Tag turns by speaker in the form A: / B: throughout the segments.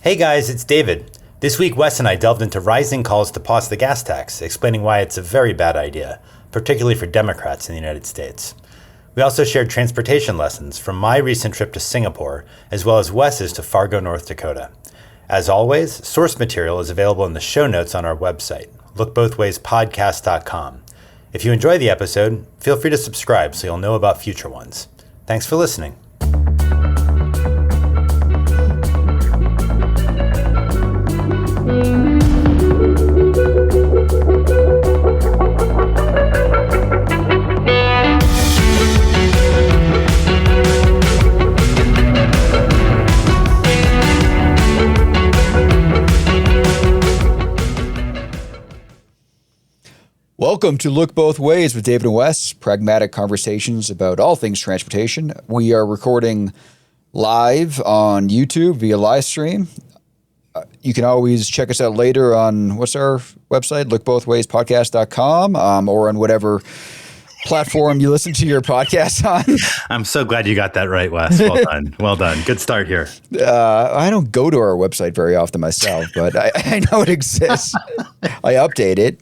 A: Hey guys, it's David. This week, Wes and I delved into rising calls to pause the gas tax, explaining why it's a very bad idea, particularly for Democrats in the United States. We also shared transportation lessons from my recent trip to Singapore, as well as Wes's to Fargo, North Dakota. As always, source material is available in the show notes on our website, lookbothwayspodcast.com. If you enjoy the episode, feel free to subscribe so you'll know about future ones. Thanks for listening.
B: Welcome to Look Both Ways with David and Wes, pragmatic conversations about all things transportation. We are recording live on YouTube via live stream. You can always check us out later on, what's our website? Lookbothwayspodcast.com or on whatever platform you listen to your podcast on.
A: I'm so glad you got that right, Wes. Well done. Well done. Good start here.
B: I don't go to our website very often myself, but I know it exists. I update it.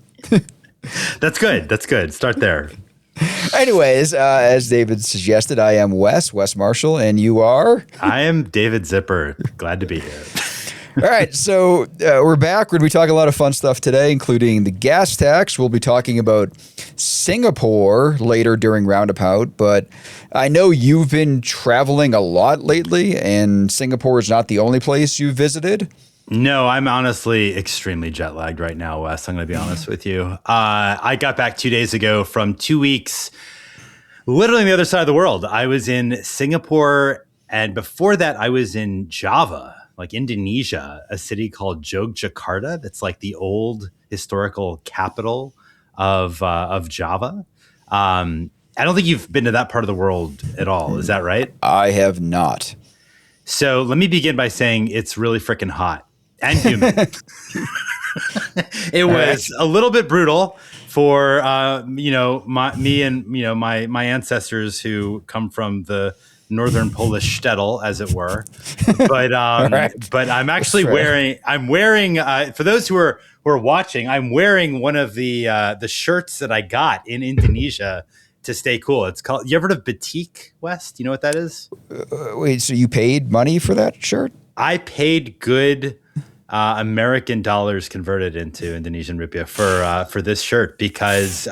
A: That's good. That's good. Start there.
B: Anyways, as David suggested, I am Wes Marshall, and you are?
A: I am David Zipper. Glad to be here.
B: All right, so we're back. We're going to be talking a lot of fun stuff today, including the gas tax. We'll be talking about Singapore later during Roundabout, but I know you've been traveling a lot lately, and Singapore is not the only place you've visited.
A: No, I'm honestly extremely jet lagged right now, Wes. I'm going to be honest with you. I got back 2 days ago from 2 weeks, literally on the other side of the world. I was in Singapore, and before that, I was in Java, like Indonesia, a city called Yogyakarta. That's like the old historical capital of Java. I don't think you've been to that part of the world at all. Is that right?
B: I have not.
A: So let me begin by saying it's really freaking hot. And humid. It was a little bit brutal for my ancestors who come from the northern Polish shtetl, as it were. But but I'm actually wearing for those who are watching, I'm wearing one of the shirts that I got in Indonesia to stay cool. It's called. You ever heard of batik, Wes? Do you know what that is?
B: Wait, so you paid money for that shirt?
A: I paid good American dollars converted into Indonesian rupiah for this shirt because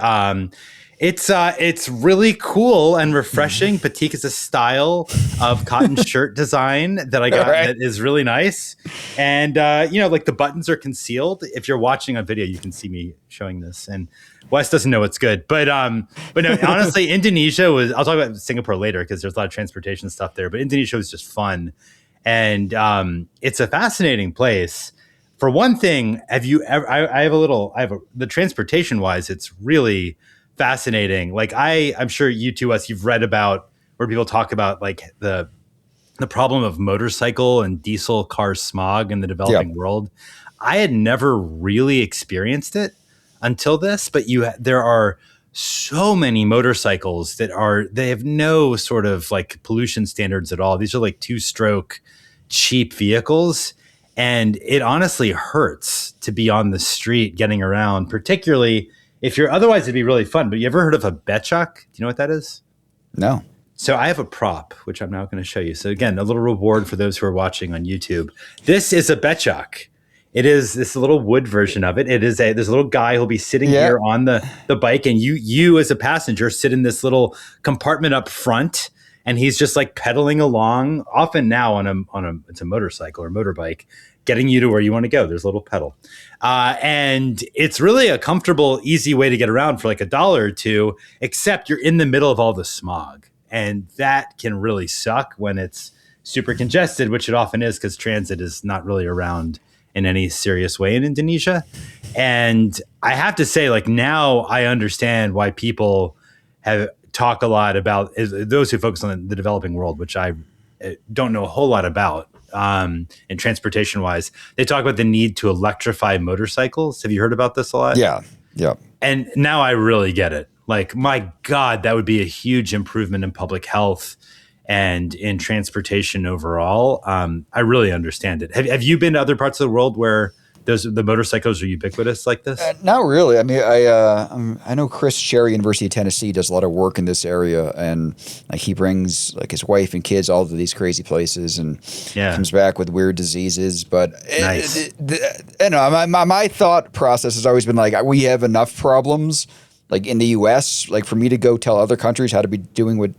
A: it's really cool and refreshing. Batik is a style of cotton shirt design that I got that is really nice. And like the buttons are concealed. If you're watching on video, you can see me showing this. And Wes doesn't know what's good, but no, honestly, Indonesia was. I'll talk about Singapore later because there's a lot of transportation stuff there. But Indonesia was just fun. And it's a fascinating place. For one thing, have you ever? The transportation wise, it's really fascinating. Like I'm sure you too, Wes, you've read about where people talk about like the problem of motorcycle and diesel car smog in the developing world. I had never really experienced it until this, but there are so many motorcycles they have no sort of like pollution standards at all. These are like 2-stroke cheap vehicles. And it honestly hurts to be on the street getting around, particularly if otherwise it'd be really fun. But you ever heard of a becak? Do you know what that is?
B: No.
A: So I have a prop, which I'm now going to show you. So again, a little reward for those who are watching on YouTube. This is a becak. It is this little wood version of it. There's a little guy who'll be sitting here on the bike, and you as a passenger sit in this little compartment up front, and he's just like pedaling along. Often now it's a motorcycle or motorbike, getting you to where you want to go. There's a little pedal, and it's really a comfortable, easy way to get around for like $1 or $2. Except you're in the middle of all the smog, and that can really suck when it's super congested, which it often is because transit is not really around in any serious way in Indonesia. And I have to say, like, now I understand why people talk a lot about those who focus on the developing world, which I don't know a whole lot about. And transportation wise, they talk about the need to electrify motorcycles. Have you heard about this a lot?
B: Yeah.
A: And now I really get it. Like, my God, that would be a huge improvement in public health and in transportation overall. I really understand it. Have you been to other parts of the world where the motorcycles are ubiquitous like this?
B: Not really. I mean, I know Chris Cherry, University of Tennessee, does a lot of work in this area, and like he brings like his wife and kids all to these crazy places, and comes back with weird diseases. But
A: Nice.
B: you know, my thought process has always been like we have enough problems, like in the U.S. Like for me to go tell other countries how to be doing what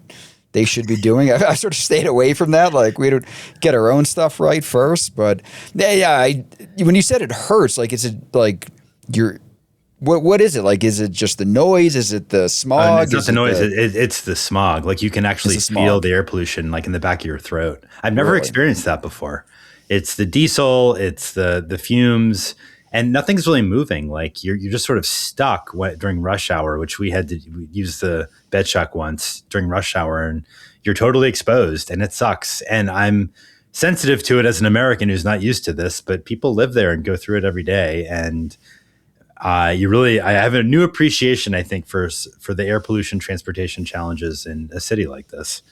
B: they should be doing. I sort of stayed away from that. Like we don't get our own stuff right first. But when you said it hurts, like is it like what is it like? Is it just the noise? Is it the smog?
A: It's not the noise. It's the smog. Like you can actually feel the air pollution like in the back of your throat. I've never experienced that before. It's the diesel. It's the fumes. And nothing's really moving. Like you're just sort of stuck during rush hour, which we had to use the bed shock once during rush hour, and you're totally exposed, and it sucks. And I'm sensitive to it as an American who's not used to this, but people live there and go through it every day. And I have a new appreciation, I think, for the air pollution transportation challenges in a city like this.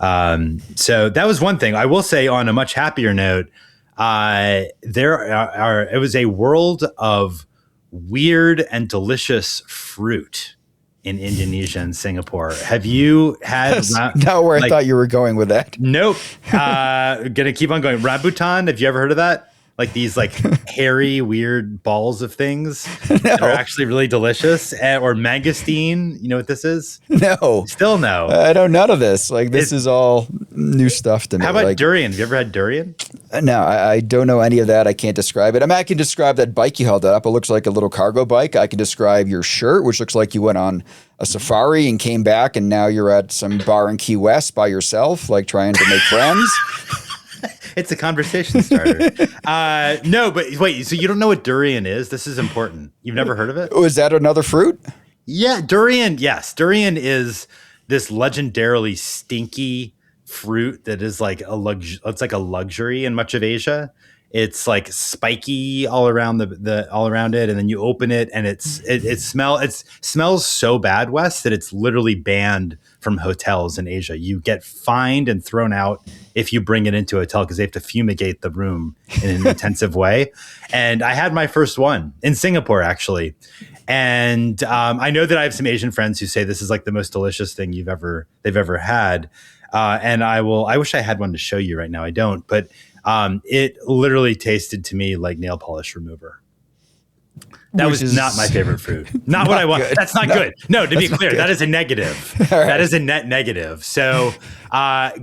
A: So that was one thing. I will say, on a much happier note, it was a world of weird and delicious fruit in Indonesia and Singapore. Have you had
B: not where I thought you were going with that? Nope.
A: Gonna keep on going. Rambutan, have you ever heard of that? Like these like hairy, weird balls of things that are actually really delicious. Or mangosteen, you know what this is?
B: No.
A: Still no.
B: I know none of this. Like this is all new stuff to me.
A: How about durian? Have you ever had durian?
B: No, I don't know any of that. I can't describe it. I mean, I can describe that bike you held up. It looks like a little cargo bike. I can describe your shirt, which looks like you went on a safari and came back, and now you're at some bar in Key West by yourself, like trying to make friends.
A: It's a conversation starter. No, but wait, so you don't know what durian is? This is important. You've never heard of it?
B: Oh, is that another fruit?
A: Yeah, durian. Yes. Durian is this legendarily stinky fruit that is like it's like a luxury in much of Asia. It's like spiky all around all around it, and then you open it and it smells so bad, Wes, that it's literally banned from hotels in Asia. You get fined and thrown out if you bring it into a hotel because they have to fumigate the room in an intensive way. And I had my first one in Singapore, actually. And I know that I have some Asian friends who say this is like the most delicious thing they've ever had. And I wish I had one to show you right now. I don't, but it literally tasted to me like nail polish remover. That was not my favorite fruit. Not what I want. Good. That's not good. No, to be clear, that is a negative. Right. That is a net negative. So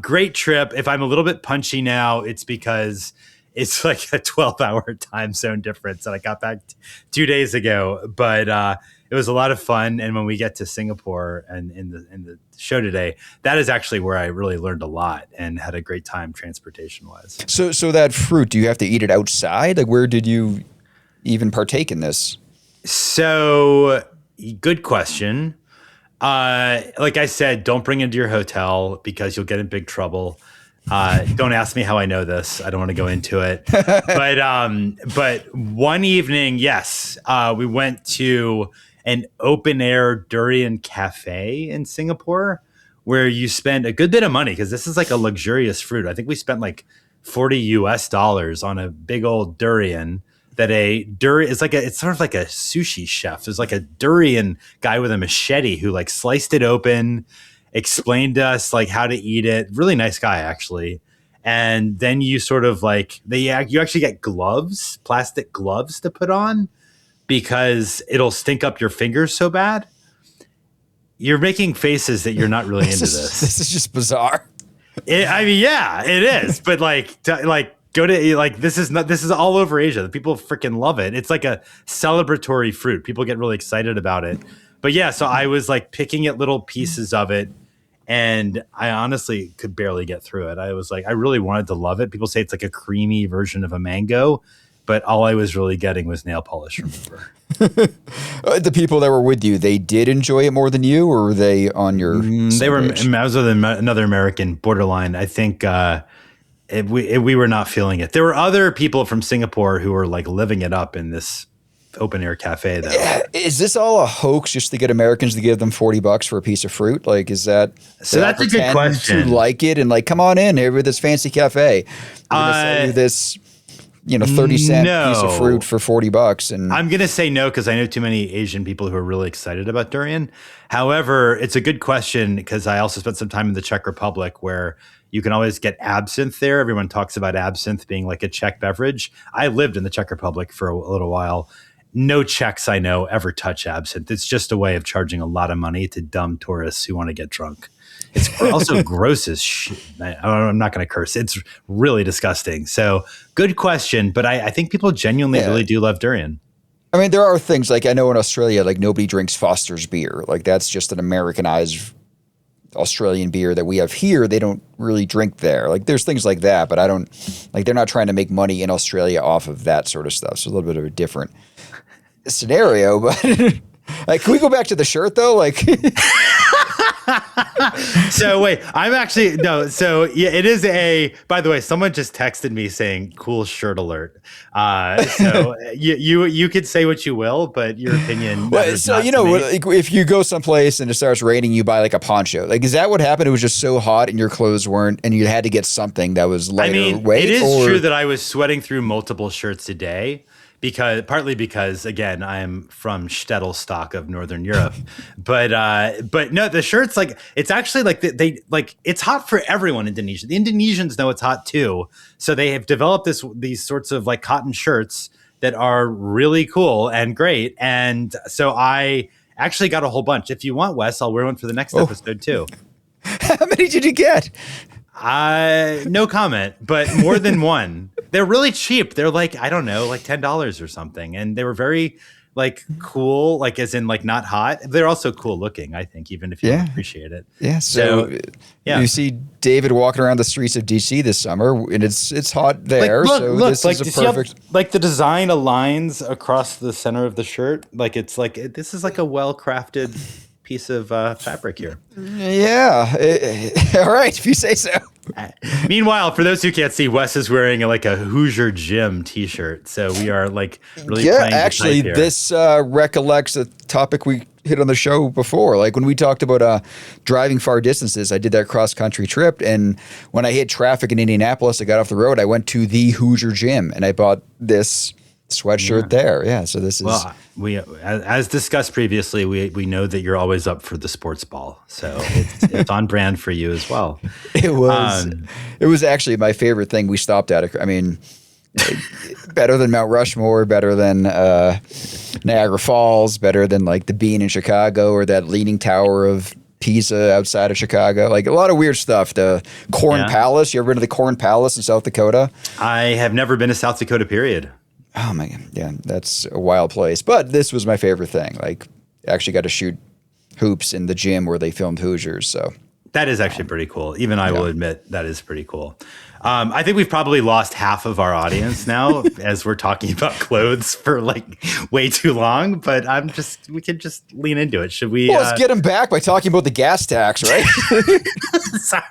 A: great trip. If I'm a little bit punchy now, it's because it's like a 12-hour time zone difference and I got back 2 days ago. But it was a lot of fun. And when we get to Singapore and in the show today, that is actually where I really learned a lot and had a great time transportation-wise.
B: So that fruit, do you have to eat it outside? Like where did you even partake in this?
A: So good question. Like I said, don't bring it into your hotel because you'll get in big trouble. Don't ask me how I know this. I don't want to go into it. But one evening, yes, we went to an open air durian cafe in Singapore where you spend a good bit of money because this is like a luxurious fruit. I think we spent like $40 on a big old durian. It's sort of like a sushi chef. There's like a durian guy with a machete who like sliced it open, explained to us like how to eat it. Really nice guy, actually. And then you sort of like you actually get gloves, plastic gloves to put on because it'll stink up your fingers so bad. You're making faces that you're not really into this.
B: This is just bizarre.
A: I mean, yeah, it is. But go to this is all over Asia. The people freaking love it. It's like a celebratory fruit. People get really excited about it. But yeah, so I was like picking at little pieces of it and I honestly could barely get through it. I was like, I really wanted to love it. People say it's like a creamy version of a mango, but all I was really getting was nail polish remover.
B: The people that were with you, they did enjoy it more than you, or were they on your
A: They were. I was with another American, borderline. I think we were not feeling it. There were other people from Singapore who were like living it up in this open air cafe though.
B: Is this all a hoax just to get Americans to give them $40 for a piece of fruit? Like, is that
A: So that's a good question.
B: to like it and like, come on in here with this fancy cafe. We're gonna sell you this, 30-cent piece of fruit for $40. And
A: I'm going to say no, because I know too many Asian people who are really excited about durian. However, it's a good question because I also spent some time in the Czech Republic where you can always get absinthe there. Everyone talks about absinthe being like a Czech beverage. I lived in the Czech Republic for a little while. No Czechs I know ever touch absinthe. It's just a way of charging a lot of money to dumb tourists who want to get drunk. It's also gross as shit. I'm not going to curse. It's really disgusting. So good question, but I think people genuinely really do love durian.
B: I mean, there are things like I know in Australia, like nobody drinks Foster's beer. Like that's just an Americanized Australian beer that we have here. They don't really drink there. Like there's things like that, but I don't like they're not trying to make money in Australia off of that sort of stuff. So a little bit of a different scenario, but like, can we go back to the shirt though? Like,
A: so wait, I'm actually no. So yeah, it is by the way, someone just texted me saying cool shirt alert. So you could say what you will, but your opinion.
B: So, like, if you go someplace and it starts raining, you buy like a poncho. Like, is that what happened? It was just so hot and your clothes weren't, and you had to get something that was lighter weight?
A: It is true that I was sweating through multiple shirts a day. Partly because again I'm from Shtetl of Northern Europe, but no, the shirts like it's actually like they like it's hot for everyone in Indonesia. The Indonesians know it's hot too, so they have developed these sorts of like cotton shirts that are really cool and great. And so I actually got a whole bunch. If you want, Wes, I'll wear one for the next episode too.
B: How many did you get?
A: No comment, but more than one. They're really cheap. They're like, I don't know, like $10 or something. And they were very like cool, like as in like not hot. They're also cool looking, I think, even if you don't appreciate it.
B: Yeah. So you see David walking around the streets of DC this summer and it's hot there.
A: Like,
B: so
A: look,
B: this
A: like,
B: is a perfect.
A: Like the design aligns across the center of the shirt. Like it's like, this is like a well-crafted piece of fabric here.
B: Yeah. All right, if you say so.
A: Meanwhile, for those who can't see, Wes is wearing like a Hoosier Gym t-shirt. So we are like really playing
B: actually, this recollects a topic we hit on the show before. Like when we talked about driving far distances, I did that cross-country trip. And when I hit traffic in Indianapolis, I got off the road, I went to the Hoosier Gym and I bought this sweatshirt there. Yeah. So this is...
A: Well, as discussed previously, we know that you're always up for the sports ball. So it's on brand for you as well.
B: It was actually my favorite thing we stopped at. I mean, better than Mount Rushmore, better than Niagara Falls, better than like the Bean in Chicago or that Leaning Tower of Pisa outside of Chicago. Like a lot of weird stuff. The Corn Palace. You ever been to the Corn Palace in South Dakota?
A: I have never been to South Dakota, period.
B: Oh my God. Yeah, that's a wild place. But this was my favorite thing. Like, actually got to shoot hoops in the gym where they filmed Hoosiers. So
A: that is actually pretty cool. Even I will admit that is pretty cool. I think we've probably lost half of our audience now as we're talking about clothes for like way too long. But we can just lean into it. Should we?
B: Well, let's get them back by talking about the gas tax, right?
A: Sorry.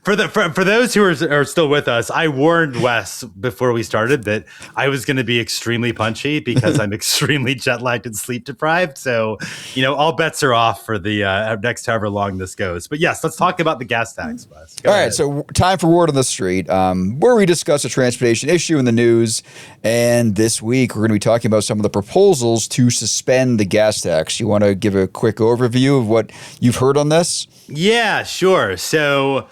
A: For those who are still with us, I warned Wes before we started that I was going to be extremely punchy because I'm extremely jet lagged and sleep deprived. So, all bets are off for the next however long this goes. But yes, let's talk about the gas tax, Wes. Go ahead.
B: All right, so time for Word on the Street, where we discuss a transportation issue in the news. And this week, we're going to be talking about some of the proposals to suspend the gas tax. You want to give a quick overview of what you've heard on this?
A: Yeah, sure. So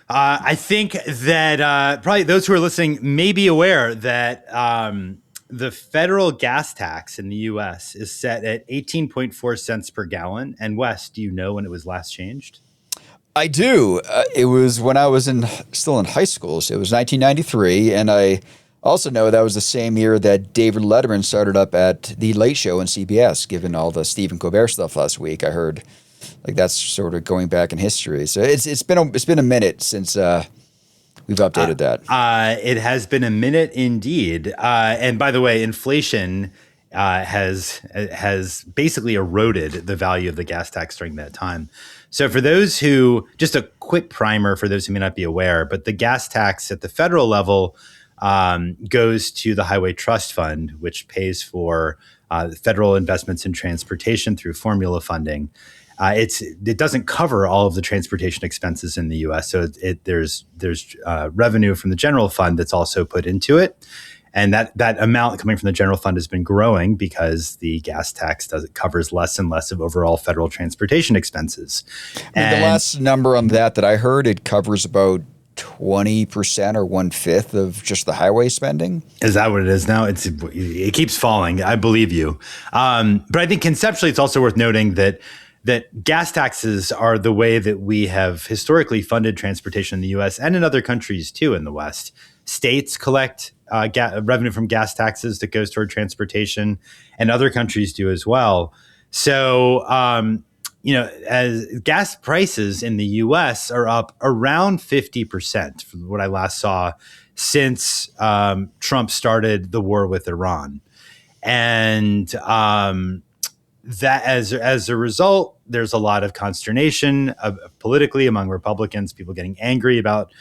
A: I think that probably those who are listening may be aware that the federal gas tax in the U.S. is set at 18.4 cents per gallon. And Wes, do you know when it was last changed?
B: I do. It was when I was still in high school. So it was 1993. And I also know that was the same year that David Letterman started up at The Late Show on CBS, given all the Stephen Colbert stuff last week. I heard like that's sort of going back in history. So it's been a minute since we've updated that.
A: It has been a minute indeed. And by the way, inflation has basically eroded the value of the gas tax during that time. So for those who, just a quick primer for those who may not be aware, but the gas tax at the federal level goes to the Highway Trust Fund, which pays for federal investments in transportation through formula funding. It doesn't cover all of the transportation expenses in the U.S., so there's revenue from the general fund that's also put into it, and that amount coming from the general fund has been growing because the gas tax covers less and less of overall federal transportation expenses.
B: The last number on that I heard, it covers about 20% or 1/5 of just the highway spending.
A: Is that what it is now? It keeps falling. I believe you, but I think conceptually, it's also worth noting that gas taxes are the way that we have historically funded transportation in the U.S. and in other countries too in the West. States collect revenue from gas taxes that goes toward transportation, and other countries do as well. So, as gas prices in the U.S. are up around 50% from what I last saw since Trump started the war with Iran. And that as a result, there's a lot of consternation politically among Republicans, people getting angry about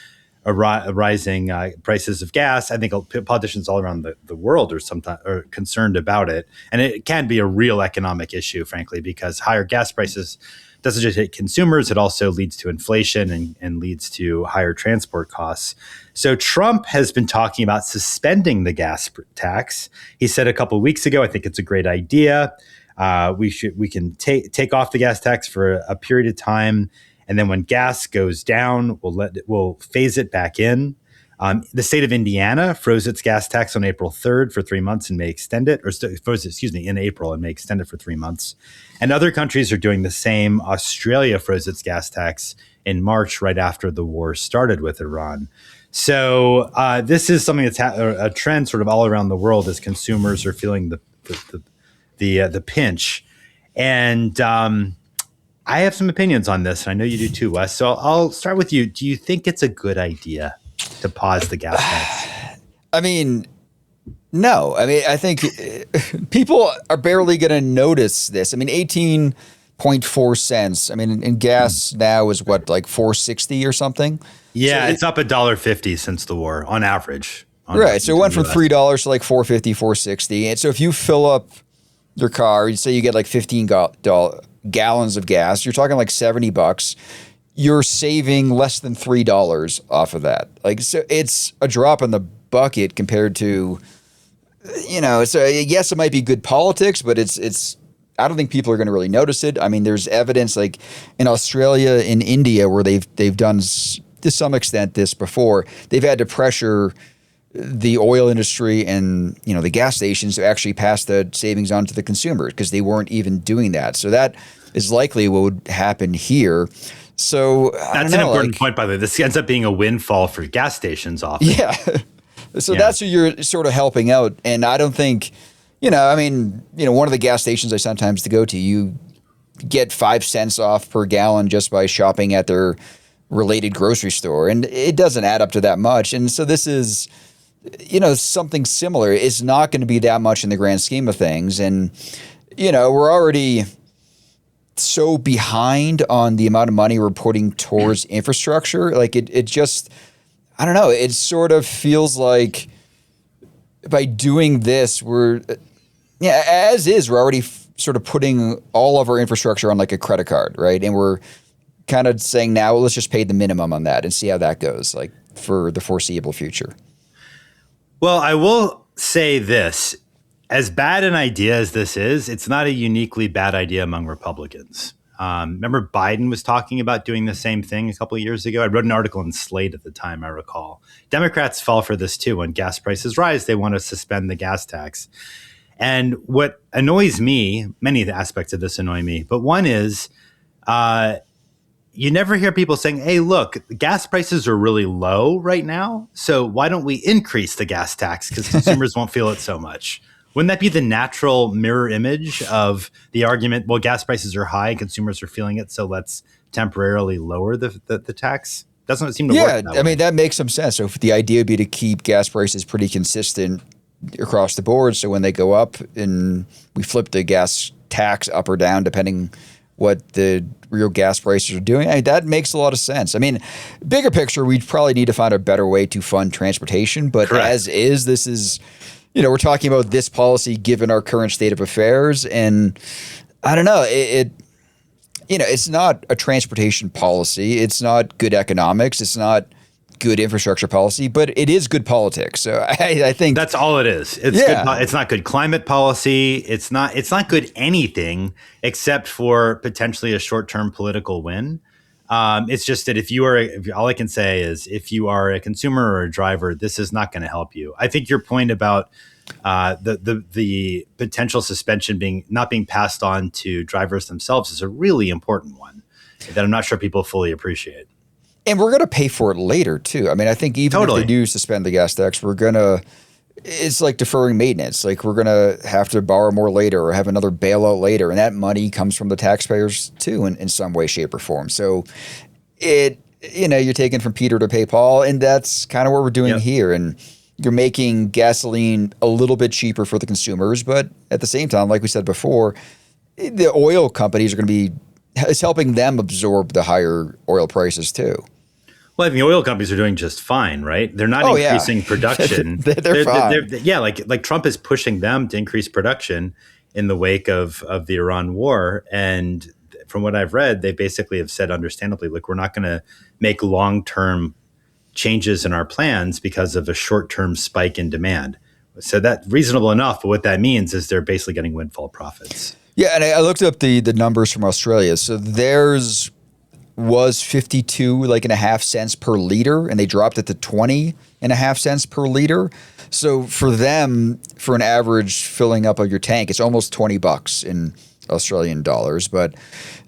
A: rising prices of gas. I think politicians all around the world are concerned about it. And it can be a real economic issue, frankly, because higher gas prices doesn't just hit consumers, it also leads to inflation and leads to higher transport costs. So Trump has been talking about suspending the gas tax. He said a couple of weeks ago, I think it's a great idea. We can take off the gas tax for a period of time, and then when gas goes down, we'll phase it back in. The state of Indiana froze its gas tax on April 3rd for 3 months and may extend it, in April and may extend it for 3 months. And other countries are doing the same. Australia froze its gas tax in March, right after the war started with Iran. So this is something that's a trend sort of all around the world as consumers are feeling the pinch. And I have some opinions on this, and I know you do too, Wes. So I'll start with you. Do you think it's a good idea to pause the gas tax?
B: I mean, no. I mean, I think people are barely going to notice this. I mean, 18.4 cents. I mean, and gas now is what, like $4.60 or something?
A: Yeah, so it's up $1.50 since the war on average.
B: Right. So it went from $3 to like $4.50, $4.60. And so if you fill up your car, you say you get like 15 gallons of gas, you're talking like $70. You're saving less than $3 off of that. Like, so it's a drop in the bucket compared to, so yes, it might be good politics, but it's I don't think people are going to really notice it. I mean, there's evidence like in Australia, in India, where they've done to some extent this before. They've had to pressure the oil industry and the gas stations to actually pass the savings on to the consumer because they weren't even doing that. So that is likely what would happen here. So
A: that's an important point, by the way. This ends up being a windfall for gas stations often.
B: Yeah. So that's who you're sort of helping out. And I don't think, one of the gas stations I sometimes go to, you get 5 cents off per gallon just by shopping at their related grocery store. And it doesn't add up to that much. And so this is, something similar. It's not going to be that much in the grand scheme of things. And, we're already so behind on the amount of money we're putting towards infrastructure. Like it just, I don't know. It sort of feels like by doing this, we're already sort of putting all of our infrastructure on like a credit card, right? And we're kind of saying now, let's just pay the minimum on that and see how that goes, like for the foreseeable future.
A: Well, I will say this. As bad an idea as this is, it's not a uniquely bad idea among Republicans. Remember Biden was talking about doing the same thing a couple of years ago? I wrote an article in Slate at the time, I recall. Democrats fall for this too. When gas prices rise, they want to suspend the gas tax. And what annoys me, many of the aspects of this annoy me, but one is you never hear people saying, hey, look, gas prices are really low right now, so why don't we increase the gas tax because consumers won't feel it so much? Wouldn't that be the natural mirror image of the argument, well, gas prices are high, consumers are feeling it, so let's temporarily lower the tax? Doesn't seem to work that way.
B: I mean, that makes some sense. So if the idea would be to keep gas prices pretty consistent across the board, so when they go up and we flip the gas tax up or down, depending what the real gas prices are doing. That makes a lot of sense. I mean, bigger picture, we'd probably need to find a better way to fund transportation. But
A: Correct.
B: as is, this is, we're talking about this policy given our current state of affairs. And I don't know, it's not a transportation policy. It's not good economics. It's not good infrastructure policy, but it is good politics. So I think
A: that's all it is. It's good. It's not good climate policy. It's not good anything except for potentially a short-term political win. It's just that all I can say is if you are a consumer or a driver, this is not going to help you. I think your point about the potential suspension not being passed on to drivers themselves is a really important one that I'm not sure people fully appreciate.
B: And we're going to pay for it later, too. I mean, I think even if they do suspend the gas tax, it's like deferring maintenance. Like we're going to have to borrow more later or have another bailout later. And that money comes from the taxpayers, too, in some way, shape, or form. So you're taking from Peter to pay Paul. And that's kind of what we're doing here. And you're making gasoline a little bit cheaper for the consumers. But at the same time, like we said before, the oil companies are going to be it's helping them absorb the higher oil prices too.
A: Well, I think the oil companies are doing just fine, right? They're not increasing production.
B: they're fine.
A: Like Trump is pushing them to increase production in the wake of the Iran war. And from what I've read, they basically have said, understandably, look, we're not going to make long-term changes in our plans because of a short-term spike in demand. So that's reasonable enough. But what that means is they're basically getting windfall profits.
B: Yeah, and I looked up the numbers from Australia. So theirs was 52.5 cents per liter, and they dropped it to 20.5 cents per liter. So for them, for an average filling up of your tank, it's almost $20 in Australian dollars. But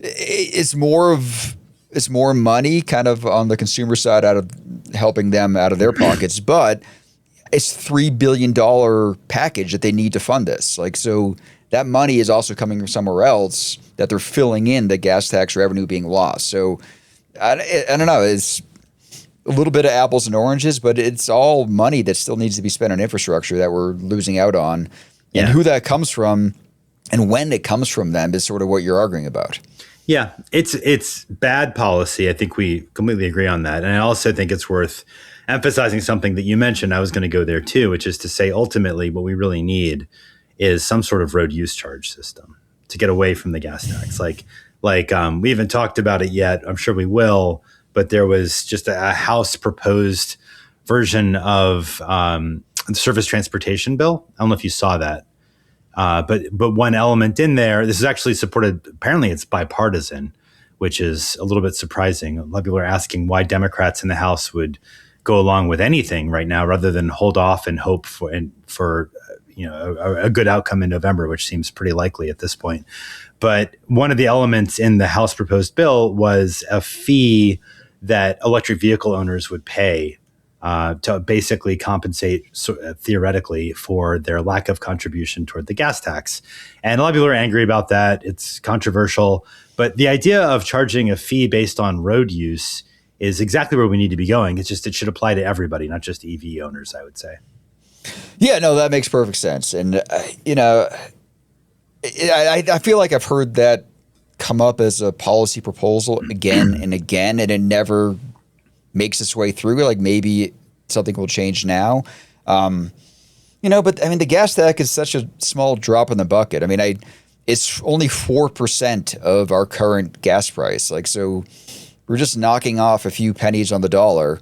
B: it's more money kind of on the consumer side out of helping them out of their pockets. But it's $3 billion package that they need to fund this. So that money is also coming from somewhere else that they're filling in the gas tax revenue being lost. So I don't know. It's a little bit of apples and oranges, but it's all money that still needs to be spent on infrastructure that we're losing out on. And who that comes from and when it comes from them is sort of what you're arguing about.
A: Yeah, it's bad policy. I think we completely agree on that. And I also think it's worth emphasizing something that you mentioned. I was going to go there too, which is to say ultimately what we really need is some sort of road use charge system to get away from the gas tax. We haven't talked about it yet. I'm sure we will, but there was just a House proposed version of the surface transportation bill. I don't know if you saw that, but one element in there, this is actually supported. Apparently it's bipartisan, which is a little bit surprising. A lot of people are asking why Democrats in the House would go along with anything right now rather than hold off and hope for a good outcome in November, which seems pretty likely at this point. But one of the elements in the House proposed bill was a fee that electric vehicle owners would pay to basically compensate, theoretically, for their lack of contribution toward the gas tax. And a lot of people are angry about that. It's controversial. But the idea of charging a fee based on road use is exactly where we need to be going. It's just it should apply to everybody, not just EV owners, I would say.
B: Yeah, no, that makes perfect sense. And, I feel like I've heard that come up as a policy proposal again and again, and it never makes its way through. Like maybe something will change now. But I mean, the gas tax is such a small drop in the bucket. I mean, it's only 4% of our current gas price. So we're just knocking off a few pennies on the dollar.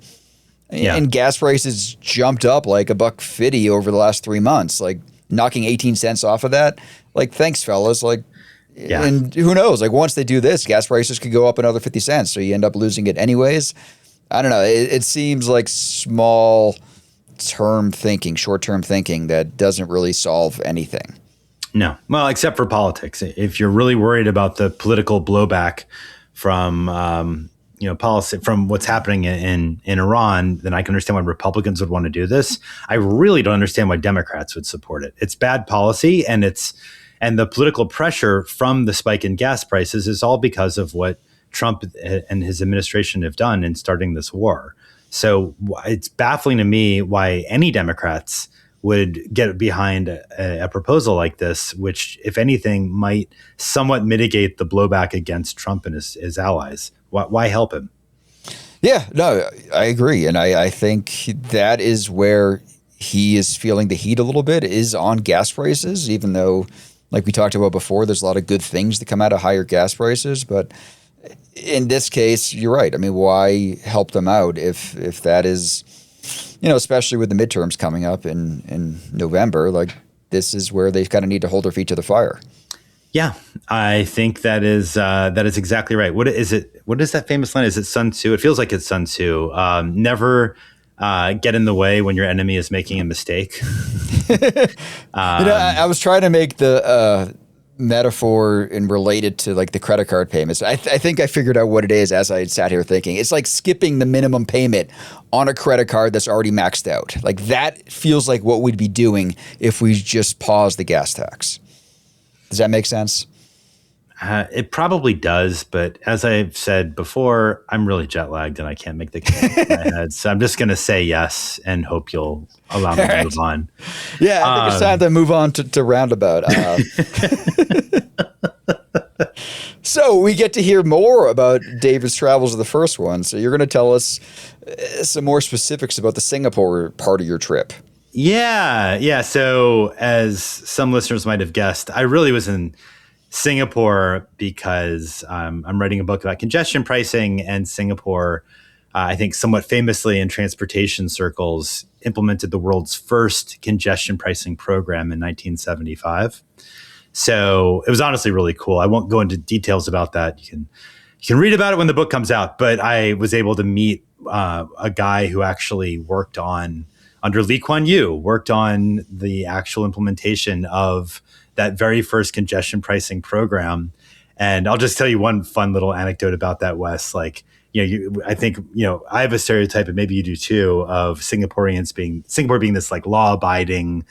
B: Yeah. And gas prices jumped up like $1.50 over the last 3 months, knocking 18 cents off of that. Thanks, fellas. And who knows? Once they do this, gas prices could go up another 50 cents. So you end up losing it anyways. I don't know. It seems like short-term thinking that doesn't really solve anything.
A: No. Well, except for politics. If you're really worried about the political blowback from policy from what's happening in Iran, then I can understand why Republicans would want to do this. I really don't understand why Democrats would support it. It's bad policy, and the political pressure from the spike in gas prices is all because of what Trump and his administration have done in starting this war. So it's baffling to me why any Democrats would get behind a proposal like this, which, if anything, might somewhat mitigate the blowback against Trump and his allies. Why help him?
B: Yeah, no, I agree. And I think that is where he is feeling the heat a little bit, is on gas prices, even though, like we talked about before, there's a lot of good things that come out of higher gas prices. But in this case, you're right. I mean, why help them out if that is, especially with the midterms coming up in November, like this is where they kind of need to hold their feet to the fire.
A: Yeah, I think that is exactly right. What is it? What is that famous line? Is it Sun Tzu? It feels like it's Sun Tzu. Never get in the way when your enemy is making a mistake.
B: I was trying to make the metaphor and relate it to like the credit card payments. I think I figured out what it is as I sat here thinking. It's like skipping the minimum payment on a credit card that's already maxed out. Like that feels like what we'd be doing if we just paused the gas tax. Does that make sense?
A: It probably does, but as I've said before, I'm really jet lagged and I can't make the connection in my head. So I'm just going to say yes and hope you'll allow me to move on.
B: Yeah, I think it's time to move on to Roundabout. So we get to hear more about David's travels of the first one. So you're going to tell us some more specifics about the Singapore part of your trip.
A: Yeah. So as some listeners might have guessed, I really was in Singapore because I'm writing a book about congestion pricing, and Singapore, I think somewhat famously in transportation circles, implemented the world's first congestion pricing program in 1975. So it was honestly really cool. I won't go into details about that. You can read about it when the book comes out, but I was able to meet a guy who actually worked under Lee Kuan Yew, worked on the actual implementation of that very first congestion pricing program. And I'll just tell you one fun little anecdote about that, Wes. Like, I think, I have a stereotype, and maybe you do too, of Singapore being this like law-abiding,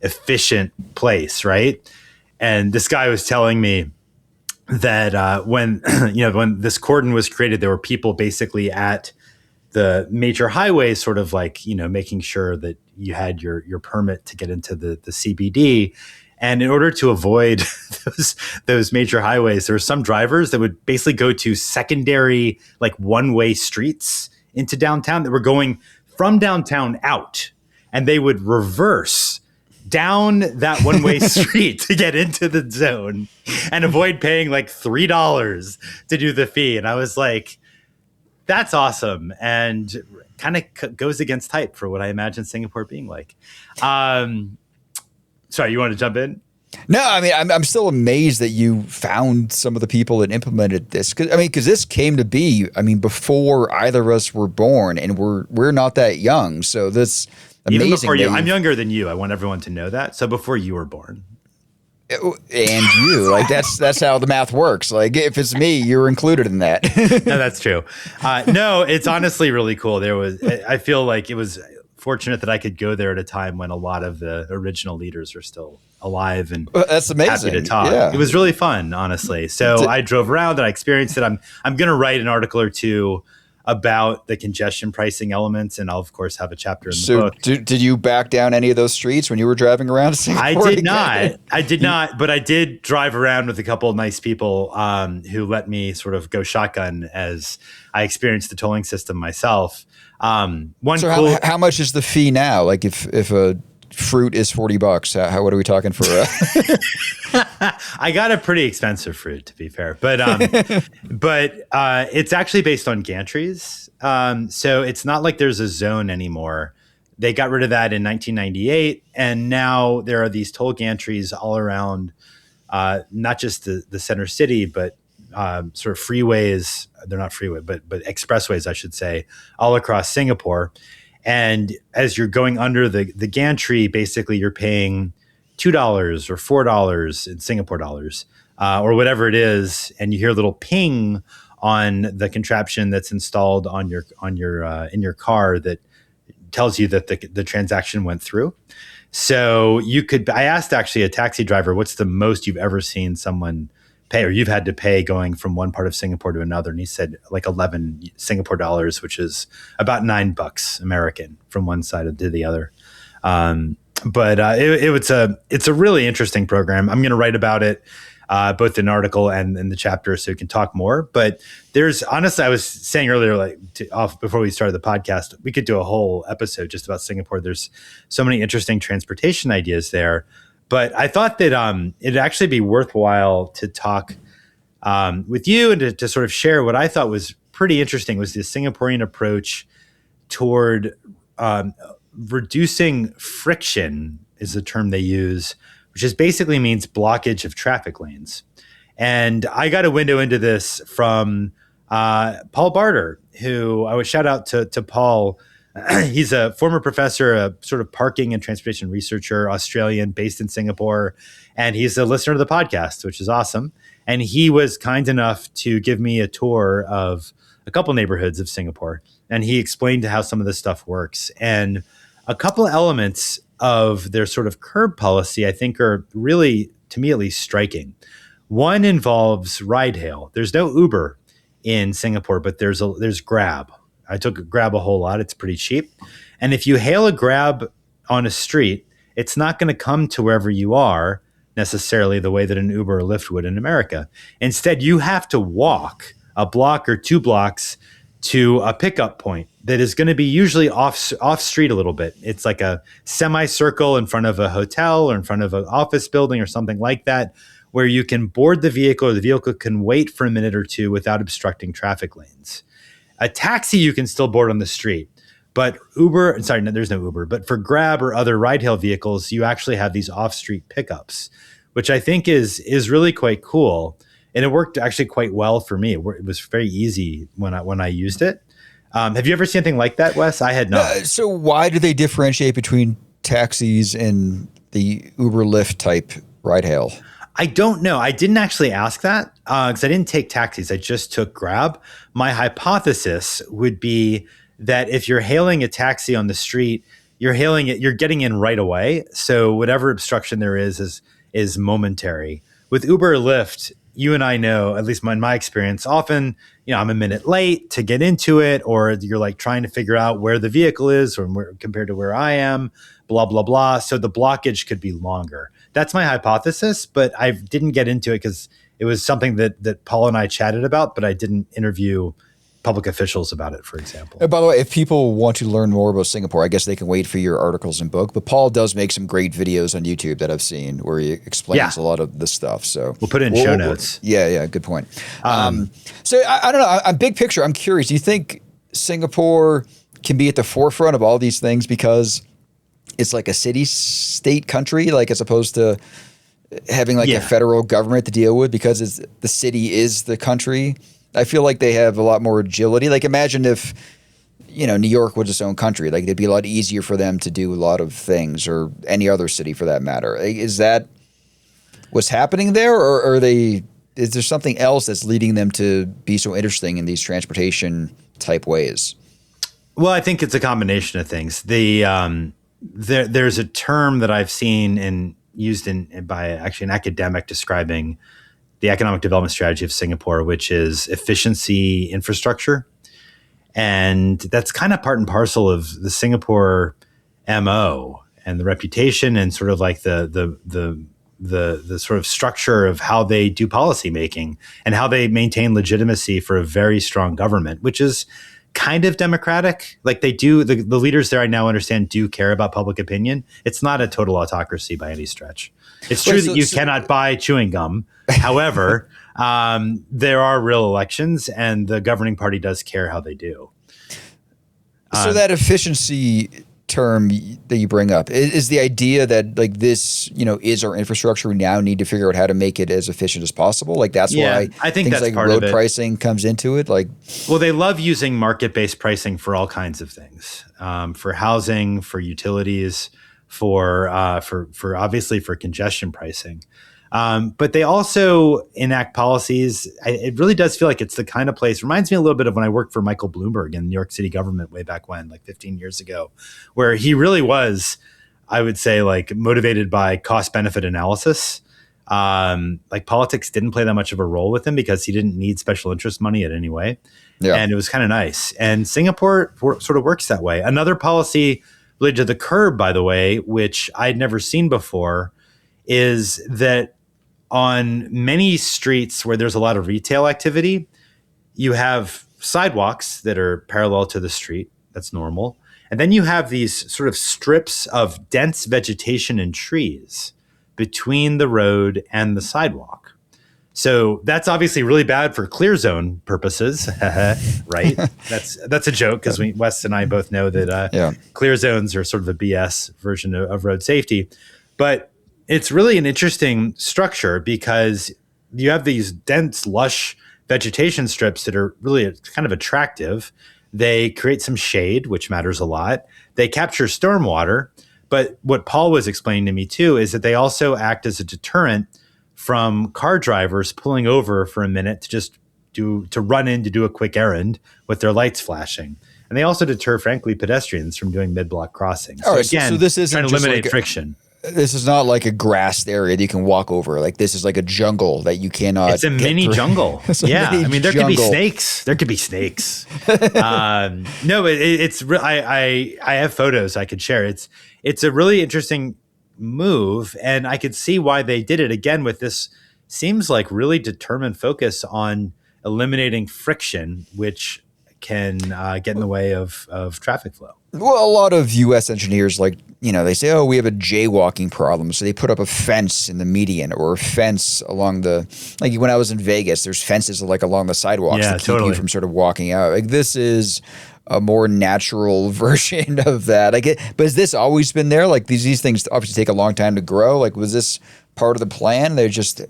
A: efficient place, right? And this guy was telling me that when when this cordon was created, there were people basically at the major highways, sort of like, making sure that you had your permit to get into the CBD. And in order to avoid those major highways, there were some drivers that would basically go to secondary, like one-way streets into downtown that were going from downtown out, and they would reverse down that one-way street to get into the zone and avoid paying like $3 to do the fee. And I was like, that's awesome, and kind of goes against type for what I imagine Singapore being like. Sorry, you want to jump in?
B: No, I mean, I'm still amazed that you found some of the people that implemented this. Because this came to be, before either of us were born, and we're not that young. So this amazing.
A: Even before you, I'm younger than you. I want everyone to know that. So before you were born.
B: And you, like that's how the math works. Like if it's me, you're included in that.
A: No, that's true. No, it's honestly really cool. I feel like it was fortunate that I could go there at a time when a lot of the original leaders are still alive and
B: that's amazing.
A: Happy to talk. Yeah. It was really fun, honestly. So I drove around and I experienced it. I'm going to write an article or two about the congestion pricing elements, and I'll of course have a chapter in the book.
B: Did you back down any of those streets when you were driving around Singapore?
A: I did not, but I did drive around with a couple of nice people who let me sort of go shotgun as I experienced the tolling system myself.
B: How much is the fee now? Like if a fruit is $40, what are we talking for?
A: I got a pretty expensive fruit, to be fair, but it's actually based on gantries. So it's not like there's a zone anymore. They got rid of that in 1998, and now there are these toll gantries all around, not just the center city, but sort of freeways. They're not freeway, but expressways, I should say, all across Singapore. And as you're going under the gantry, basically you're paying $2 or $4 in Singapore dollars, or whatever it is, and you hear a little ping on the contraption that's installed on your in your car that tells you that the transaction went through. So I asked actually a taxi driver, what's the most you've ever seen someone pay, or you've had to pay going from one part of Singapore to another? And he said like 11 Singapore dollars, which is about $9 American from one side to the other. But it's a really interesting program. I'm going to write about it, both in an article and in the chapter, so we can talk more. But there's honestly, I was saying earlier, before we started the podcast, we could do a whole episode just about Singapore. There's so many interesting transportation ideas there. But I thought that it'd actually be worthwhile to talk with you and to sort of share what I thought was pretty interesting was the Singaporean approach toward reducing friction is the term they use, which is basically means blockage of traffic lanes. And I got a window into this from Paul Barter, who I would shout out to Paul. He's a former professor, a sort of parking and transportation researcher, Australian, based in Singapore. And he's a listener to the podcast, which is awesome. And he was kind enough to give me a tour of a couple neighborhoods of Singapore. And he explained how some of this stuff works. And a couple of elements of their sort of curb policy, I think, are really, to me at least, striking. One involves ride hail. There's no Uber in Singapore, but there's Grab. I took Grab a whole lot. It's pretty cheap. And if you hail a Grab on a street, it's not going to come to wherever you are necessarily the way that an Uber or Lyft would in America. Instead, you have to walk a block or 2 blocks to a pickup point that is going to be usually off street a little bit. It's like a semicircle in front of a hotel or in front of an office building or something like that, where you can board the vehicle or the vehicle can wait for a minute or two without obstructing traffic lanes. A taxi you can still board on the street, but there's no Uber, but for Grab or other ride-hail vehicles, you actually have these off-street pickups, which I think is really quite cool. And it worked actually quite well for me. It was very easy when I used it. Have you ever seen anything like that, Wes? I had not.
B: So why do they differentiate between taxis and the Uber Lyft type ride hail?
A: I don't know. I didn't actually ask that because I didn't take taxis. I just took Grab. My hypothesis would be that if you're hailing a taxi on the street, you're getting in right away. So whatever obstruction there is momentary. With Uber or Lyft, you and I know, at least in my experience, often, I'm a minute late to get into it, or you're like trying to figure out where the vehicle is or compared to where I am, blah, blah, blah. So the blockage could be longer. That's my hypothesis, but I didn't get into it because it was something that Paul and I chatted about, but I didn't interview public officials about it, for example.
B: And by the way, if people want to learn more about Singapore, I guess they can wait for your articles and book. But Paul does make some great videos on YouTube that I've seen where he explains a lot of this stuff. So
A: we'll put it in show notes.
B: Yeah, good point. So I don't know. Big picture, I'm curious. Do you think Singapore can be at the forefront of all these things because it's like a city-state country, like as opposed to having like a federal government to deal with because the city is the country? I feel like they have a lot more agility. Like imagine if, New York was its own country. Like it'd be a lot easier for them to do a lot of things, or any other city for that matter. Is that what's happening there, or is there something else that's leading them to be so interesting in these transportation type ways?
A: Well, I think it's a combination of things. There's a term that I've seen used by actually an academic describing the economic development strategy of Singapore, which is efficiency infrastructure. And that's kind of part and parcel of the Singapore MO and the reputation and sort of like the sort of structure of how they do policy making and how they maintain legitimacy for a very strong government, which is kind of democratic. Like they do, the leaders there I now understand do care about public opinion. It's not a total autocracy by any stretch. It's true that you cannot buy chewing gum. However, there are real elections and the governing party does care how they do.
B: So that efficiency term that you bring up is the idea that like this, is our infrastructure. We now need to figure out how to make it as efficient as possible. Like that's why
A: I think
B: things
A: that's
B: like
A: part
B: road
A: of it.
B: Pricing comes into it. Like,
A: well, they love using market-based pricing for all kinds of things, for housing, for utilities, for obviously for congestion pricing. But they also enact policies. It really does feel like it's the kind of place, reminds me a little bit of when I worked for Michael Bloomberg in the New York City government way back when, like 15 years ago, where he really was, I would say, like motivated by cost benefit analysis. Like politics didn't play that much of a role with him because he didn't need special interest money in any way. Yeah. And it was kind of nice. And Singapore sort of works that way. Another policy related to the curb, by the way, which I'd never seen before, is that on many streets where there's a lot of retail activity, you have sidewalks that are parallel to the street. That's normal. And then you have these sort of strips of dense vegetation and trees between the road and the sidewalk. So that's obviously really bad for clear zone purposes, right? That's a joke because Wes and I both know that clear zones are sort of a BS version of road safety. But it's really an interesting structure because you have these dense, lush vegetation strips that are really kind of attractive. They create some shade, which matters a lot. They capture stormwater. But what Paul was explaining to me too is that they also act as a deterrent from car drivers pulling over for a minute to run in to do a quick errand with their lights flashing. And they also deter, frankly, pedestrians from doing mid-block crossings. So again,
B: so this isn't
A: trying to
B: just
A: eliminate
B: like
A: friction.
B: This is not like a grassed area that you can walk over. Like this is like a jungle that you cannot.
A: It's a mini jungle. Yeah, I mean there could be snakes. No, it's real. I have photos I could share. It's a really interesting move, and I could see why they did it again with this. Seems like really determined focus on eliminating friction, which can get in the way of traffic flow.
B: Well, a lot of U.S. engineers, they say, oh, we have a jaywalking problem. So they put up a fence in the median or a fence along like when I was in Vegas, there's fences along the sidewalks to keep you from sort of walking out. Like this is a more natural version of that. But has this always been there? Like these things obviously take a long time to grow. Like was this part of the plan? They're just...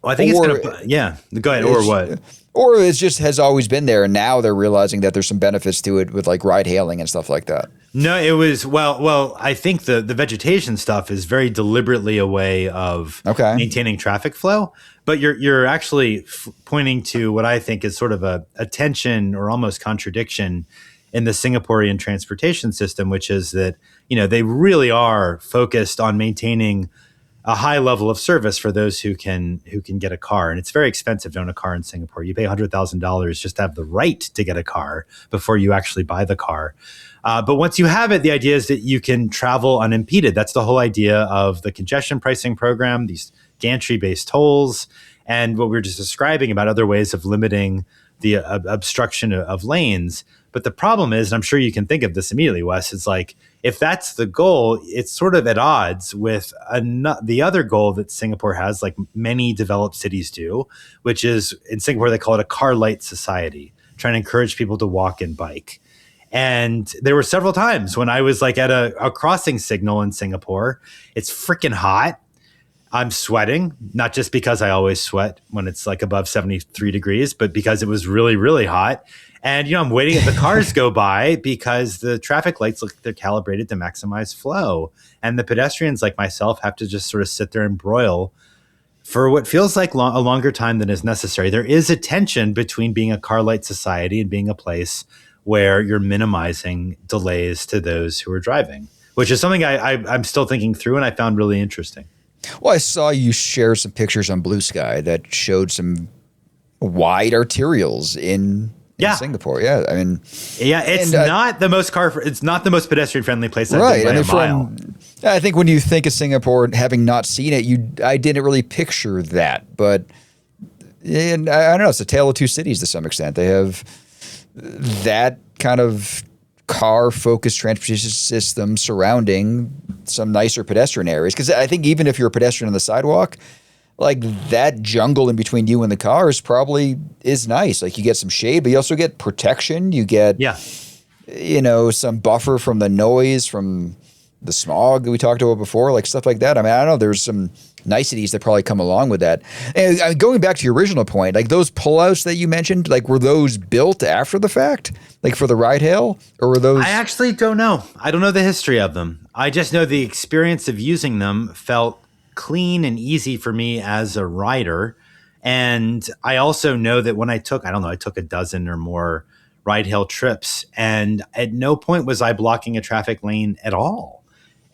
A: Well, I think it's going to... Go ahead. Or what?
B: Or it just has always been there, and now they're realizing that there's some benefits to it with like ride hailing and stuff like that.
A: No, it was well. I think the vegetation stuff is very deliberately a way of maintaining traffic flow. But you're actually pointing to what I think is sort of a tension or almost contradiction in the Singaporean transportation system, which is that they really are focused on maintaining a high level of service for those who can get a car. And it's very expensive to own a car in Singapore. You pay $100,000 just to have the right to get a car before you actually buy the car. But once you have it, the idea is that you can travel unimpeded. That's the whole idea of the congestion pricing program, these gantry-based tolls, and what we were just describing about other ways of limiting the obstruction of lanes. But the problem is, and I'm sure you can think of this immediately, Wes, it's like, if that's the goal, it's sort of at odds with the other goal that Singapore has, like many developed cities do, which is in Singapore, they call it a car light society, trying to encourage people to walk and bike. And there were several times when I was like at a crossing signal in Singapore. It's freaking hot. I'm sweating, not just because I always sweat when it's like above 73 degrees, but because it was really, really hot. And, I'm waiting at the cars go by because the traffic lights they're calibrated to maximize flow. And the pedestrians like myself have to just sort of sit there and broil for what feels like a longer time than is necessary. There is a tension between being a car light society and being a place where you're minimizing delays to those who are driving, which is something I'm still thinking through and I found really interesting.
B: Well, I saw you share some pictures on Blue Sky that showed some wide arterials in Singapore. Yeah, I mean,
A: it's not the most pedestrian friendly place I've been by a mile.
B: I think when you think of Singapore, having not seen it, I didn't really picture that. But and I don't know, it's a tale of two cities to some extent. They have that kind of car-focused transportation system surrounding some nicer pedestrian areas. Because I think even if you're a pedestrian on the sidewalk, like that jungle in between you and the cars probably is nice. Like you get some shade, but you also get protection. You get, some buffer from the noise, from the smog that we talked about before, like stuff like that. I mean, I don't know. There's some niceties that probably come along with that. And going back to your original point, like those pullouts that you mentioned, like were those built after the fact, like for the ride hail, or were those?
A: I actually don't know. I don't know the history of them. I just know the experience of using them felt clean and easy for me as a rider. And I also know that when I took a dozen or more ride hail trips, and at no point was I blocking a traffic lane at all.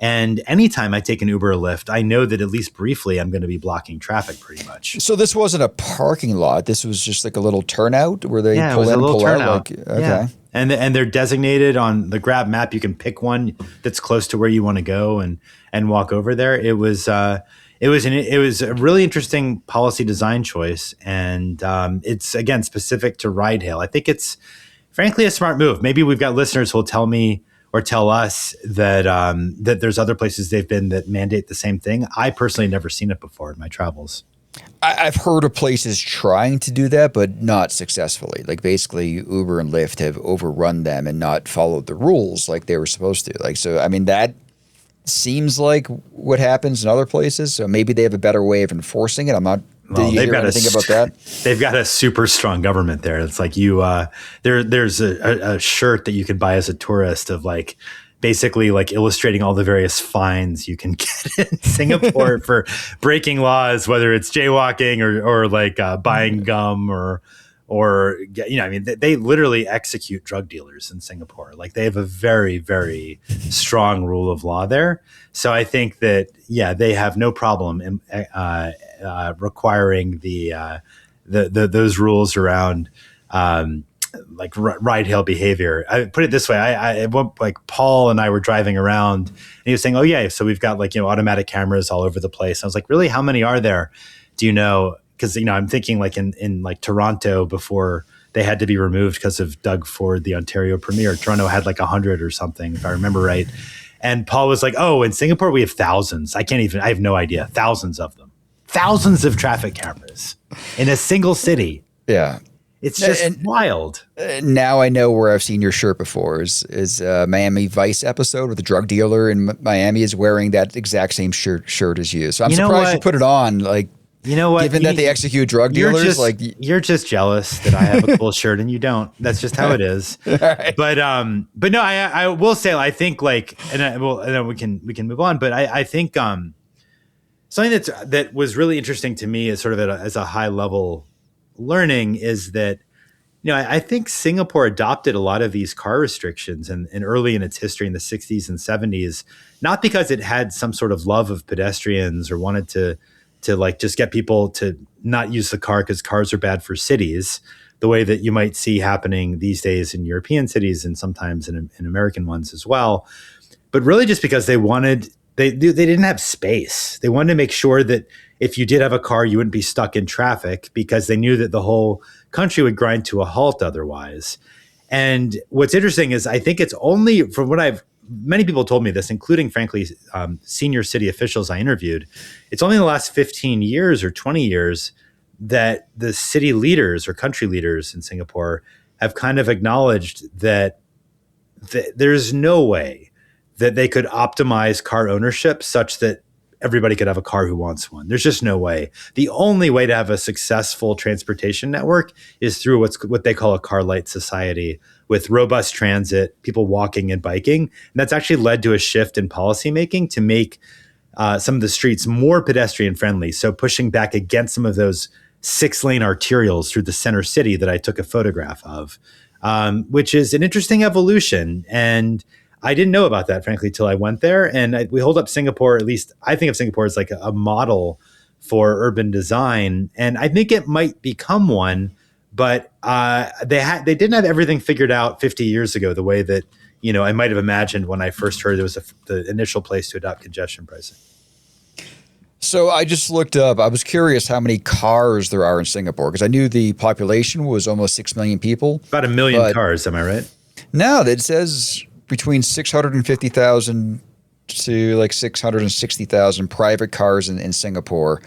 A: And anytime I take an Uber or Lyft, I know that at least briefly I'm going to be blocking traffic pretty much.
B: So this wasn't a parking lot. This was just like a little turnout where they pull in and pull out. Like, okay.
A: Yeah. And they're designated on the Grab map. You can pick one that's close to where you want to go and walk over there. It was a really interesting policy design choice, and it's again specific to ride hail. I think it's frankly a smart move. Maybe we've got listeners who will tell me or tell us that that there's other places they've been that mandate the same thing. I personally never seen it before in my travels.
B: I've heard of places trying to do that, but not successfully. Like basically Uber and Lyft have overrun them and not followed the rules like they were supposed to. Like, so, I mean, that seems like what happens in other places. So maybe they have a better way of enforcing it. I'm not. Did you hear anything about that?
A: They've got a super strong government there. It's like there's a shirt that you can buy as a tourist of like basically like illustrating all the various fines you can get in Singapore for breaking laws, whether it's jaywalking or like buying gum or I mean, they literally execute drug dealers in Singapore. Like they have a very, very strong rule of law there. So I think that, yeah, they have no problem in, requiring those rules around like ride hail behavior. I put it this way: I like Paul and I were driving around, and he was saying, "Oh yeah, so we've got like automatic cameras all over the place." I was like, "Really? How many are there? Do you know?" Because I'm thinking like in like Toronto before they had to be removed because of Doug Ford, the Ontario Premier. Toronto had like 100 or something, if I remember right. And Paul was like, "Oh, in Singapore we have thousands. I have no idea. Thousands of them. Thousands of traffic cameras in a single city."
B: Yeah.
A: It's just wild.
B: Now I know where I've seen your shirt before is Miami Vice episode where the drug dealer in Miami is wearing that exact same shirt as you. So I'm surprised you put it on. Like,
A: you know what?
B: Given that they execute drug dealers,
A: you're just jealous that I have a cool shirt and you don't. That's just how it is. Right. But no, I will say I think like, and then we can move on. But I think something that was really interesting to me is sort of as a high level learning is that, I think Singapore adopted a lot of these car restrictions and early in its history in the 60s and 70s, not because it had some sort of love of pedestrians or wanted to like just get people to not use the car because cars are bad for cities, the way that you might see happening these days in European cities and sometimes in American ones as well. But really just because they didn't have space. They wanted to make sure that if you did have a car, you wouldn't be stuck in traffic because they knew that the whole country would grind to a halt otherwise. And what's interesting is I think it's only from what many people told me this, including frankly, senior city officials I interviewed. It's only in the last 15 years or 20 years that the city leaders or country leaders in Singapore have kind of acknowledged that there's no way that they could optimize car ownership such that everybody could have a car who wants one. There's just no way. The only way to have a successful transportation network is through what they call a car light society with robust transit, people walking and biking. And that's actually led to a shift in policymaking to make some of the streets more pedestrian friendly. So pushing back against some of those 6-lane arterials through the center city that I took a photograph of, which is an interesting evolution. And I didn't know about that, frankly, till I went there. And we hold up Singapore, at least I think of Singapore as like a model for urban design. And I think it might become one, but they didn't have everything figured out 50 years ago, the way that, I might have imagined when I first heard it was the initial place to adopt congestion pricing.
B: So I just looked up, I was curious how many cars there are in Singapore because I knew the population was almost 6 million people.
A: About 1 million cars, am I right?
B: No, it says between 650,000 to like 660,000 private cars in Singapore.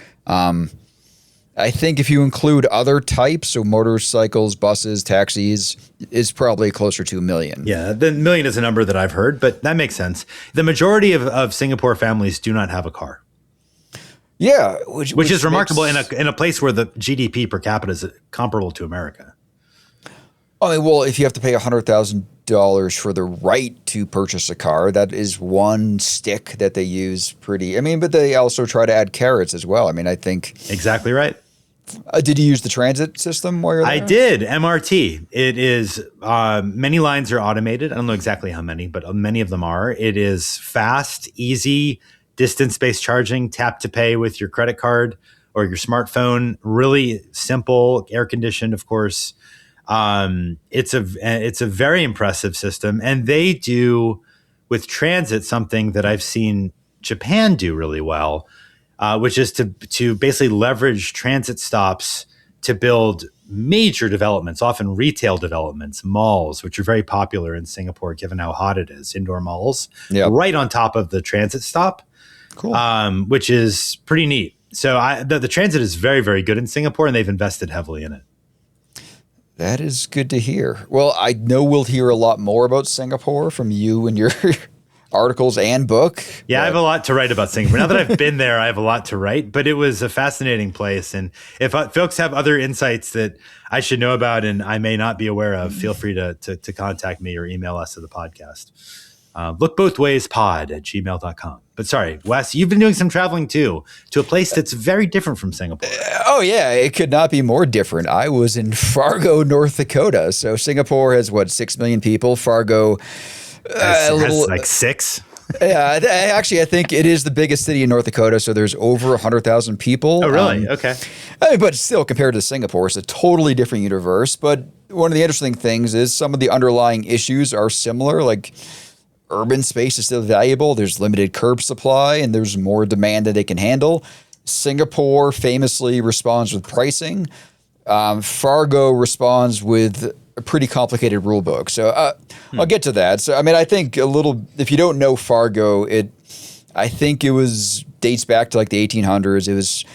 B: I think if you include other types, so motorcycles, buses, taxis, is probably closer to 1 million.
A: Yeah, the 1 million is a number that I've heard, but that makes sense. The majority of Singapore families do not have a car.
B: Yeah,
A: which is remarkable in a place where the GDP per capita is comparable to America.
B: I mean, well, if you have to pay $100,000 for the right to purchase a car, that is one stick that they use but they also try to add carrots as well. I mean, I think
A: exactly right.
B: Did you use the transit system while you're there?
A: I did. MRT. It is, many lines are automated. I don't know exactly how many, but many of them are. It is fast, easy, distance-based charging, tap to pay with your credit card or your smartphone. Really simple, air conditioned, of course. It's a very impressive system. And they do with transit something that I've seen Japan do really well, which is to basically leverage transit stops to build major developments, often retail developments, malls, which are very popular in Singapore, given how hot it is, indoor malls, right on top of the transit stop,
B: cool.
A: Which is pretty neat. So the transit is very, very good in Singapore, and they've invested heavily in it.
B: That is good to hear. Well, I know we'll hear a lot more about Singapore from you and your articles and book.
A: Yeah, I have a lot to write about Singapore. Now that I've been there, I have a lot to write, but it was a fascinating place. And if folks have other insights that I should know about and I may not be aware of, feel free to contact me or email us at the podcast. Lookbothwayspod@gmail.com. But sorry, Wes, you've been doing some traveling too, to a place that's very different from Singapore.
B: Oh yeah, it could not be more different. I was in Fargo, North Dakota. So Singapore has 6 million people. Fargo
A: has like 6.
B: Yeah, actually, I think it is the biggest city in North Dakota. So there's over 100,000 people.
A: Oh, really? Okay.
B: But still, compared to Singapore, it's a totally different universe. But one of the interesting things is some of the underlying issues are similar. Like urban space is still valuable. There's limited curb supply, and there's more demand that they can handle. Singapore famously responds with pricing. Fargo responds with a pretty complicated rule book. So I'll get to that. So, I mean, I think if you don't know Fargo, I think dates back to like the 1800s. It was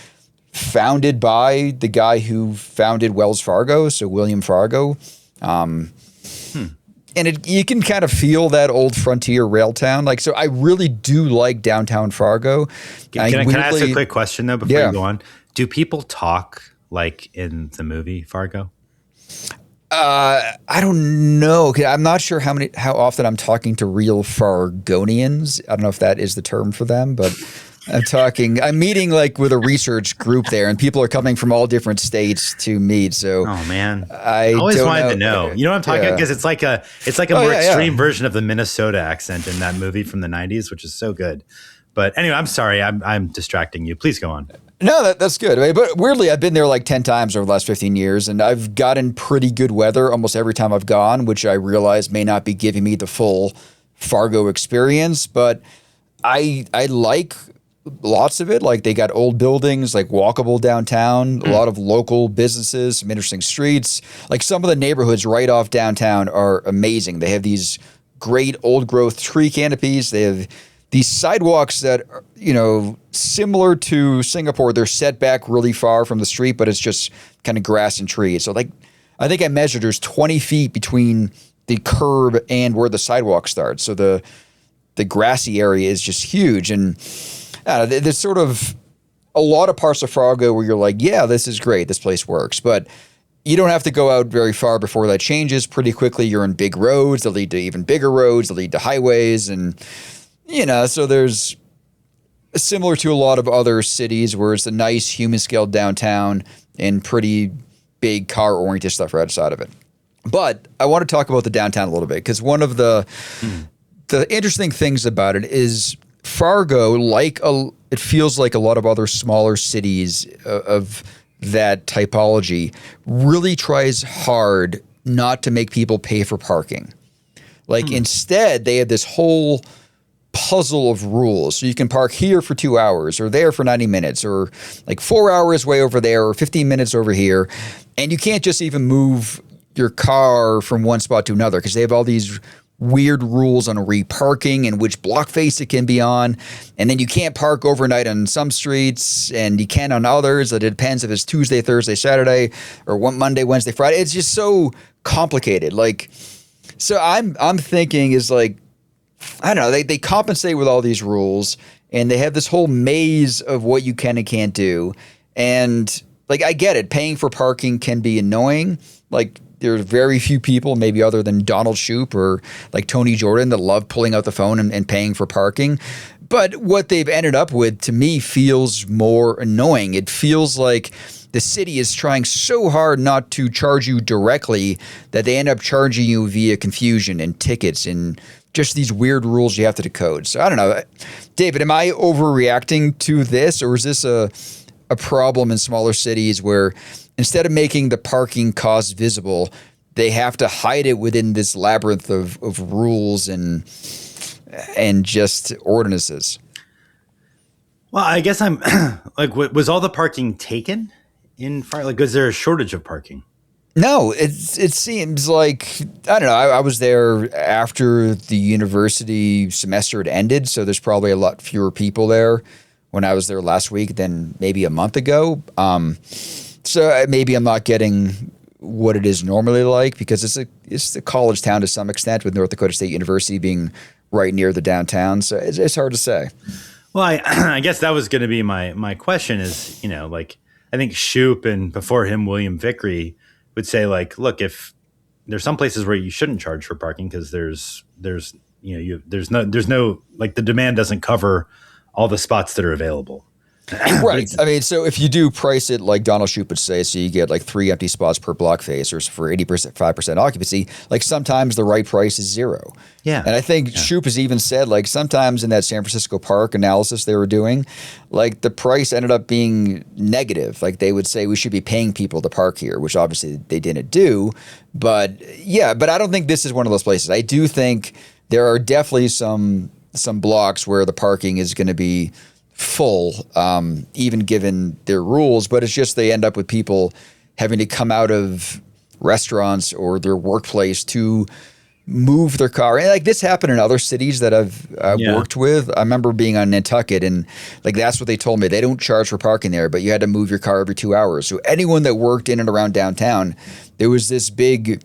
B: founded by the guy who founded Wells Fargo, so William Fargo. And you can kind of feel that old frontier rail town. Like, so I really do like downtown Fargo.
A: Can I ask a quick question though before you go on? Do people talk like in the movie Fargo?
B: I don't know. I'm not sure how often I'm talking to real Fargonians. I don't know if that is the term for them, but I'm meeting like with a research group there, and people are coming from all different states to meet. So,
A: oh man, I always wanted to know. You know what I'm talking about? Because it's like a more extreme version of the Minnesota accent in that movie from the 90s, which is so good. But anyway, I'm sorry, I'm distracting you. Please go on.
B: No, that's good. But weirdly, I've been there like 10 times over the last 15 years, and I've gotten pretty good weather almost every time I've gone, which I realize may not be giving me the full Fargo experience, but I like lots of it. Like they got old buildings, like walkable downtown, a lot of local businesses, some interesting streets. Like some of the neighborhoods right off downtown are amazing. They have these great old growth tree canopies. They have these sidewalks that are, similar to Singapore, they're set back really far from the street, but it's just kind of grass and trees. So like, I think I measured there's 20 feet between the curb and where the sidewalk starts. So the grassy area is just huge. And there's sort of a lot of parts of Fargo where you're like, yeah, this is great. This place works. But you don't have to go out very far before that changes. Pretty quickly, you're in big roads that lead to even bigger roads that lead to highways. And, so there's similar to a lot of other cities where it's a nice human-scaled downtown and pretty big car-oriented stuff right outside of it. But I want to talk about the downtown a little bit because one of the interesting things about it is Fargo, it feels like a lot of other smaller cities of that typology, really tries hard not to make people pay for parking. Like instead, they have this whole puzzle of rules. So you can park here for 2 hours or there for 90 minutes or like 4 hours way over there or 15 minutes over here. And you can't just even move your car from one spot to another because they have all these weird rules on reparking and which block face it can be on. And then you can't park overnight on some streets and you can on others. It depends if it's Tuesday, Thursday, Saturday, or Monday, Wednesday, Friday. It's just so complicated. Like, so I'm thinking is like, I don't know, they compensate with all these rules and they have this whole maze of what you can and can't do. And like, I get it. Paying for parking can be annoying. Like, there's very few people, maybe other than Donald Shoup or like Tony Jordan, that love pulling out the phone and paying for parking. But what they've ended up with, to me, feels more annoying. It feels like the city is trying so hard not to charge you directly that they end up charging you via confusion and tickets and just these weird rules you have to decode. So I don't know. David, am I overreacting to this, or is this a problem in smaller cities where instead of making the parking cost visible, they have to hide it within this labyrinth of rules and just ordinances?
A: Well, I guess I'm like, was all the parking taken in Fargo? Like, is there a shortage of parking?
B: No, it seems like, I don't know. I was there after the university semester had ended, so there's probably a lot fewer people there when I was there last week than maybe a month ago. So maybe I'm not getting what it is normally like, because it's a college town to some extent, with North Dakota State University being right near the downtown. So it's hard to say.
A: Well, I guess that was going to be my question is, like, I think Shoup and before him, William Vickery would say, like, look, if there's some places where you shouldn't charge for parking because there's no, like, the demand doesn't cover all the spots that are available.
B: Right. I mean, so if you do price it like Donald Shoup would say, so you get like 3 empty spots per block face, or for 80%, 5% occupancy, like sometimes the right price is 0.
A: Yeah.
B: And I think Shoup has even said, like, sometimes in that San Francisco Park analysis they were doing, like, the price ended up being negative. Like, they would say we should be paying people to park here, which obviously they didn't do. But yeah, but I don't think this is one of those places. I do think there are definitely some blocks where the parking is going to be full, even given their rules, but it's just they end up with people having to come out of restaurants or their workplace to move their car. And like, this happened in other cities that I've worked with. I remember being on Nantucket, and like, that's what they told me. They don't charge for parking there, but you had to move your car every 2 hours. So anyone that worked in and around downtown, there was this big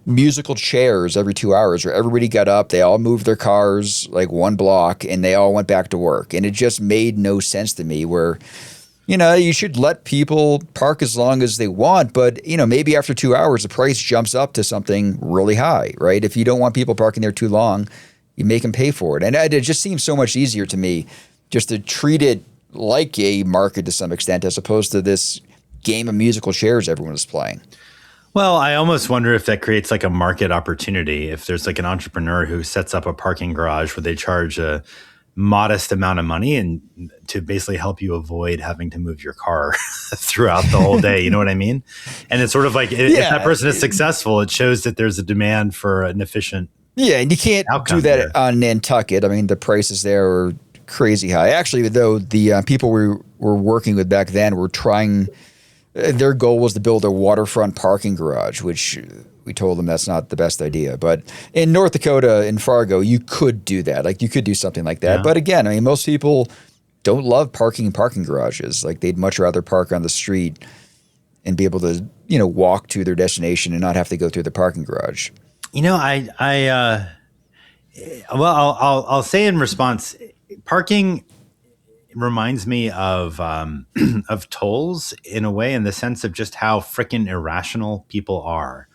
B: musical chairs every 2 hours where everybody got up, they all moved their cars like one block, and they all went back to work. And it just made no sense to me, where, you should let people park as long as they want, but, maybe after 2 hours, the price jumps up to something really high, right? If you don't want people parking there too long, you make them pay for it. And it just seems so much easier to me just to treat it like a market to some extent, as opposed to this game of musical chairs everyone is playing.
A: Well, I almost wonder if that creates like a market opportunity. If there's like an entrepreneur who sets up a parking garage where they charge a modest amount of money and to basically help you avoid having to move your car throughout the whole day. You know what I mean? And it's sort of like, if that person is successful, it shows that there's a demand for an efficient
B: and you can't do that there on Nantucket. I mean, the prices there are crazy high. Actually, though, the people we were working with back then were trying. Their goal was to build a waterfront parking garage, which we told them that's not the best idea. But in North Dakota, in Fargo, you could do that. Like, you could do something like that. Yeah. But again, I mean, most people don't love parking in parking garages. Like, they'd much rather park on the street and be able to, walk to their destination and not have to go through the parking garage.
A: I'll say in response, parking reminds me of tolls in a way, in the sense of just how freaking irrational people are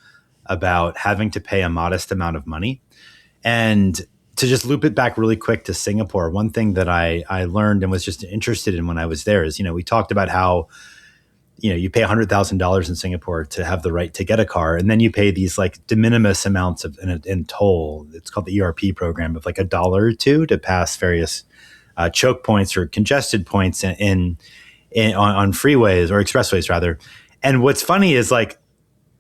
A: about having to pay a modest amount of money. And to just loop it back really quick to Singapore, one thing that I learned and was just interested in when I was there is, we talked about how, you pay $100,000 in Singapore to have the right to get a car. And then you pay these like de minimis amounts in toll. It's called the ERP program, of like $1 or $2 to pass various choke points or congested points on freeways or expressways rather. And what's funny is, like,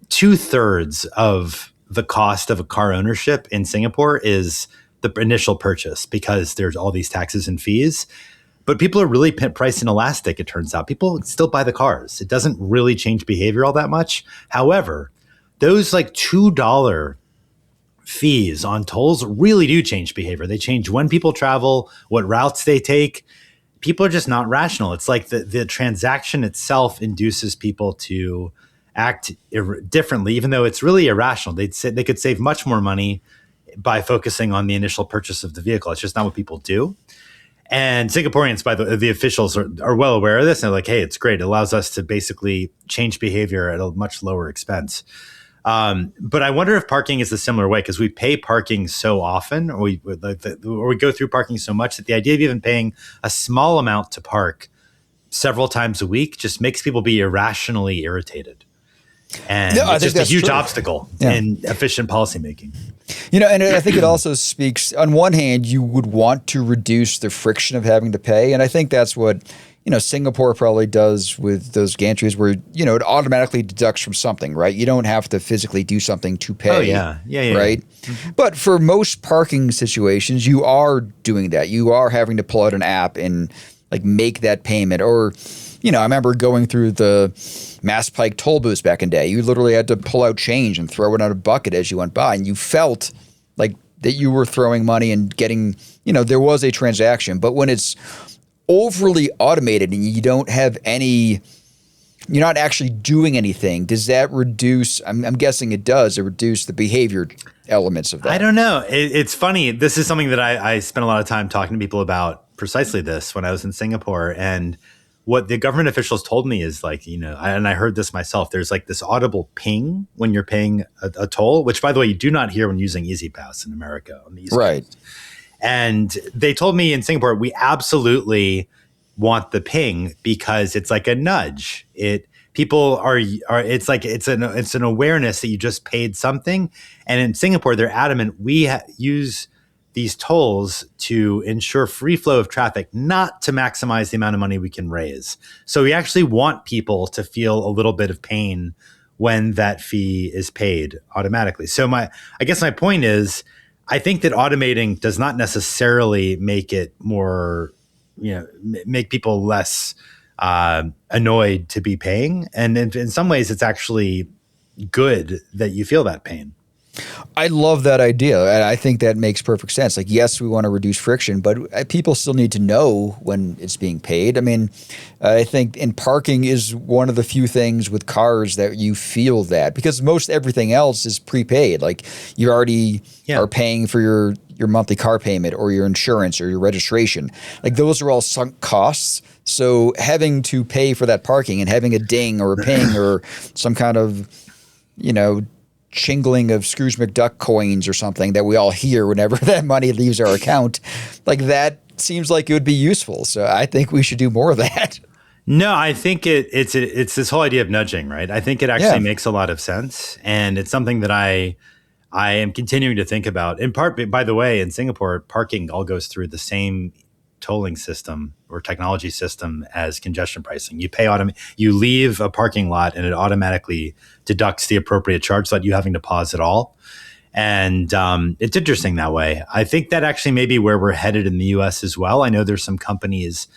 A: 2/3 of the cost of a car ownership in Singapore is the initial purchase, because there's all these taxes and fees. But people are really price inelastic, it turns out. People still buy the cars. It doesn't really change behavior all that much. However, those like $2 fees on tolls really do change behavior. They change when people travel, what routes they take. People are just not rational. It's like the transaction itself induces people to act differently, even though it's really irrational. They could save much more money by focusing on the initial purchase of the vehicle. It's just not what people do. And Singaporeans, by the officials, are well aware of this. And they're like, hey, it's great. It allows us to basically change behavior at a much lower expense. But I wonder if parking is a similar way because we pay parking so often, or we go through parking so much that the idea of even paying a small amount to park several times a week just makes people be irrationally irritated. And
B: No, I
A: it's
B: think
A: just a
B: that's
A: huge
B: true.
A: obstacle
B: Yeah.
A: in efficient policymaking.
B: And I think it also speaks, on one hand, you would want to reduce the friction of having to pay. And I think that's what, Singapore probably does with those gantries where, it automatically deducts from something, right? You don't have to physically do something to pay.
A: Oh, yeah. Yeah.
B: Right. But for most parking situations, you are doing that. You are having to pull out an app and like make that payment. Or, I remember going through the Mass Pike toll booths back in the day. You literally had to pull out change and throw it on a bucket as you went by, and you felt like that you were throwing money and getting, there was a transaction. But when it's overly automated and you don't have any, you're not actually doing anything, does that reduce? I'm guessing it does. It reduce the behavior elements of that.
A: I don't know. It's funny. This is something that I spent a lot of time talking to people about precisely this when I was in Singapore. And what the government officials told me is like, and I heard this myself, there's like this audible ping when you're paying a toll, which by the way, you do not hear when using Easy Pass in America on the East Coast. And they told me in Singapore, we absolutely want the ping because it's like a nudge. People are it's like it's an awareness that you just paid something. And in Singapore, they're adamant we use these tolls to ensure free flow of traffic, not to maximize the amount of money we can raise. So we actually want people to feel a little bit of pain when that fee is paid automatically. So I guess my point is, I think that automating does not necessarily make it more, make people less annoyed to be paying. And in some ways, it's actually good that you feel that pain.
B: I love that idea, and I think that makes perfect sense. Like, yes, we want to reduce friction, but people still need to know when it's being paid. I mean, I think in parking is one of the few things with cars that you feel that, because most everything else is prepaid. Like, you already are paying for your monthly car payment or your insurance or your registration. Like, those are all sunk costs. So having to pay for that parking and having a ding or a ping or some kind of, shingling of Scrooge McDuck coins or something that we all hear whenever that money leaves our account, like that seems like it would be useful. So I think we should do more of that.
A: No, I think it's this whole idea of nudging, right? I think it actually makes a lot of sense, and it's something that I am continuing to think about. In part, by the way, in Singapore, parking all goes through the same tolling system or technology system as congestion pricing. You pay you leave a parking lot and it automatically deducts the appropriate charge without you having to pause at all. And it's interesting that way. I think that actually may be where we're headed in the US as well. I know there's some companies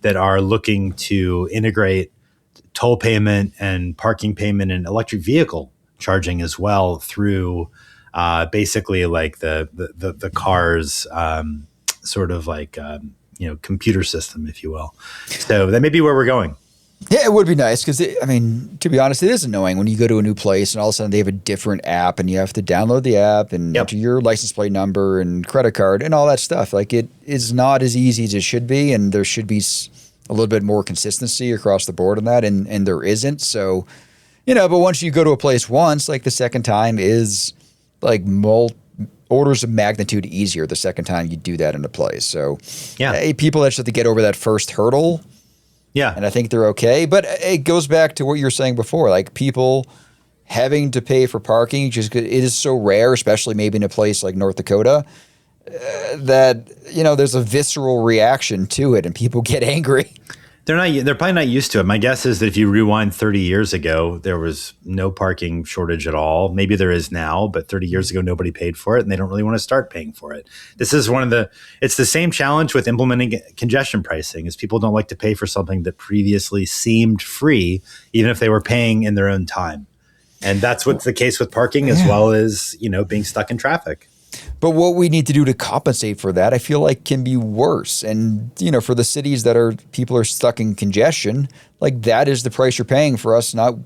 A: that are looking to integrate toll payment and parking payment and electric vehicle charging as well through basically like the car's sort of like computer system, if you will. So that may be where we're going.
B: Yeah, it would be nice because, to be honest, it is annoying when you go to a new place and all of a sudden they have a different app and you have to download the app and enter your license plate number and credit card and all that stuff. Like, it is not as easy as it should be, and there should be a little bit more consistency across the board on that, and there isn't. So, but once you go to a place once, like the second time is like orders of magnitude easier the second time you do that in a place. So people that just have to get over that first hurdle.
A: Yeah.
B: And I think they're okay. But it goes back to what you were saying before, like people having to pay for parking, just it is so rare, especially maybe in a place like North Dakota, that, there's a visceral reaction to it and people get angry.
A: They're probably not used to it. My guess is that if you rewind 30 years ago, there was no parking shortage at all. Maybe there is now, but 30 years ago, nobody paid for it, and they don't really want to start paying for it. This is it's the same challenge with implementing congestion pricing, is people don't like to pay for something that previously seemed free, even if they were paying in their own time. And that's what's the case with parking as well as, being stuck in traffic.
B: But what we need to do to compensate for that, I feel like can be worse. And, for the cities that people are stuck in congestion, like that is the price you're paying for us not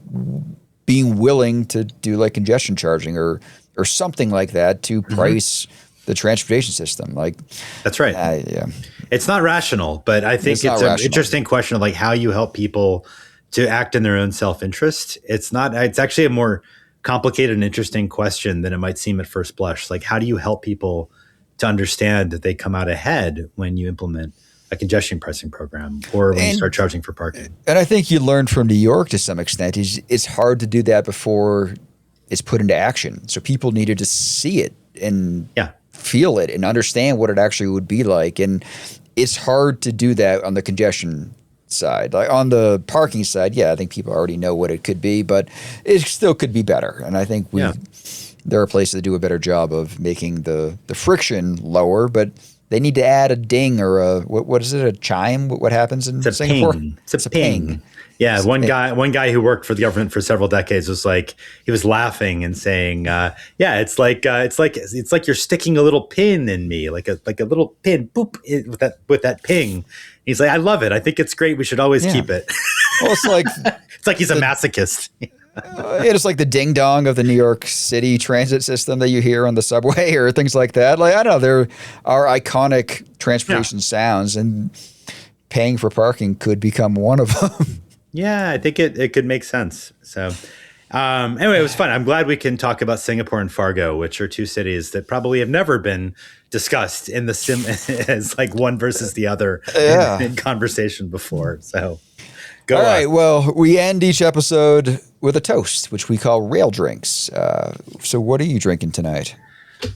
B: being willing to do like congestion charging or something like that to price the transportation system. Like, that's right.
A: It's not rational, but I think it's an interesting question of like how you help people to act in their own self-interest. It's actually a more complicated and interesting question than it might seem at first blush. Like, how do you help people to understand that they come out ahead when you implement a congestion pricing program or when you start charging for parking?
B: And I think you learned from New York to some extent is it's hard to do that before it's put into action. So people needed to see it and feel it and understand what it actually would be like. And it's hard to do that on the congestion side. Like on the parking side, I think people already know what it could be, but it still could be better. And I think there are places that do a better job of making the friction lower, but they need to add a ding or what is it, a chime? What happens in Singapore?
A: Ping. It's a ping. Yeah, one guy who worked for the government for several decades was like, he was laughing and saying, it's like you're sticking a little pin in me, like a little pin, boop, with that ping. He's like, I love it. I think it's great. We should always keep it.
B: Well, it's like
A: he's a masochist.
B: It's like the ding dong of the New York City transit system that you hear on the subway or things like that. Like, I don't know, there are iconic transportation sounds, and paying for parking could become one of them.
A: Yeah, I think it could make sense. So anyway, it was fun. I'm glad we can talk about Singapore and Fargo, which are two cities that probably have never been discussed in the sim as like one versus the other in conversation before. So go on. All right.
B: Well, we end each episode with a toast, which we call rail drinks. So what are you drinking tonight?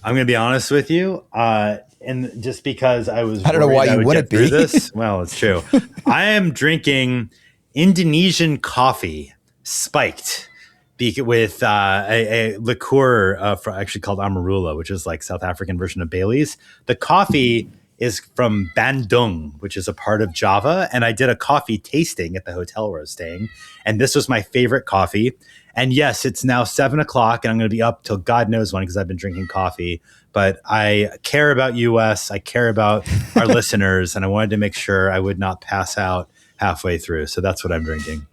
A: I'm going to be honest with you. And just because I don't
B: know why you wouldn't be.
A: This. Well, it's true. I am drinking Indonesian coffee spiked with a liqueur actually called Amarula, which is like South African version of Bailey's. The coffee is from Bandung, which is a part of Java. And I did a coffee tasting at the hotel where I was staying. And this was my favorite coffee. And yes, it's now 7:00 and I'm going to be up till God knows when because I've been drinking coffee. But I care about US. I care about our listeners. And I wanted to make sure I would not pass out halfway through. So that's what I'm drinking.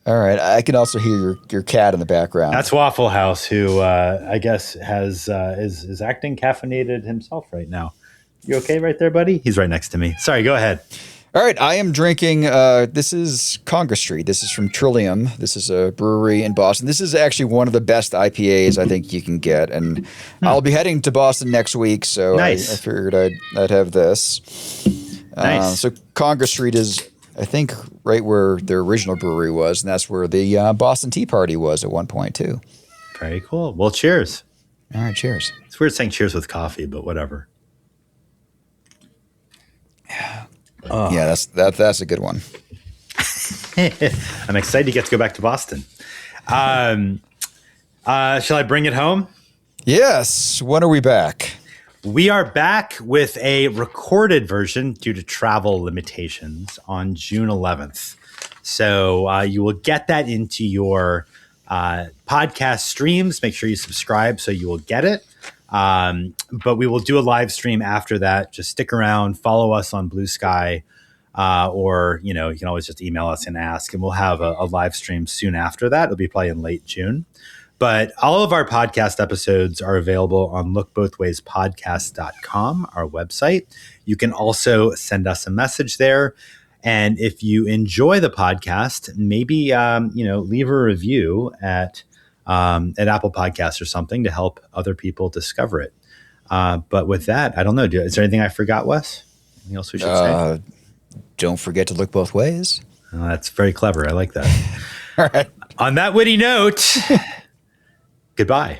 B: All right. I can also hear your cat in the background.
A: That's Waffle House, who I guess is acting caffeinated himself right now. You okay right there, buddy? He's right next to me. Sorry, go ahead.
B: All right. I am drinking, this is Congress Street. This is from Trillium. This is a brewery in Boston. This is actually one of the best IPAs I think you can get. And I'll be heading to Boston next week. So nice. I figured I'd have this.
A: Nice.
B: So Congress Street is, I think, right where their original brewery was, and that's where the Boston Tea Party was at one point, too.
A: Very cool. Well, cheers.
B: All right, cheers.
A: It's weird saying cheers with coffee, but whatever.
B: Yeah, that's a good one.
A: I'm excited to get to go back to Boston. Shall I bring it home?
B: Yes. When are we back?
A: We are back with a recorded version due to travel limitations on June 11th. So you will get that into your podcast streams. Make sure you subscribe so you will get it. But we will do a live stream after that. Just stick around, follow us on Blue Sky, or, you can always just email us and ask, and we'll have a live stream soon after that. It'll be probably in late June. But all of our podcast episodes are available on lookbothwayspodcast.com, our website. You can also send us a message there. And if you enjoy the podcast, maybe, leave a review at Apple Podcasts or something to help other people discover it. But with that, I don't know. Is there anything I forgot, Wes? Anything else we should say?
B: Don't forget to look both ways.
A: That's very clever. I like that.
B: All right.
A: On that witty note, goodbye.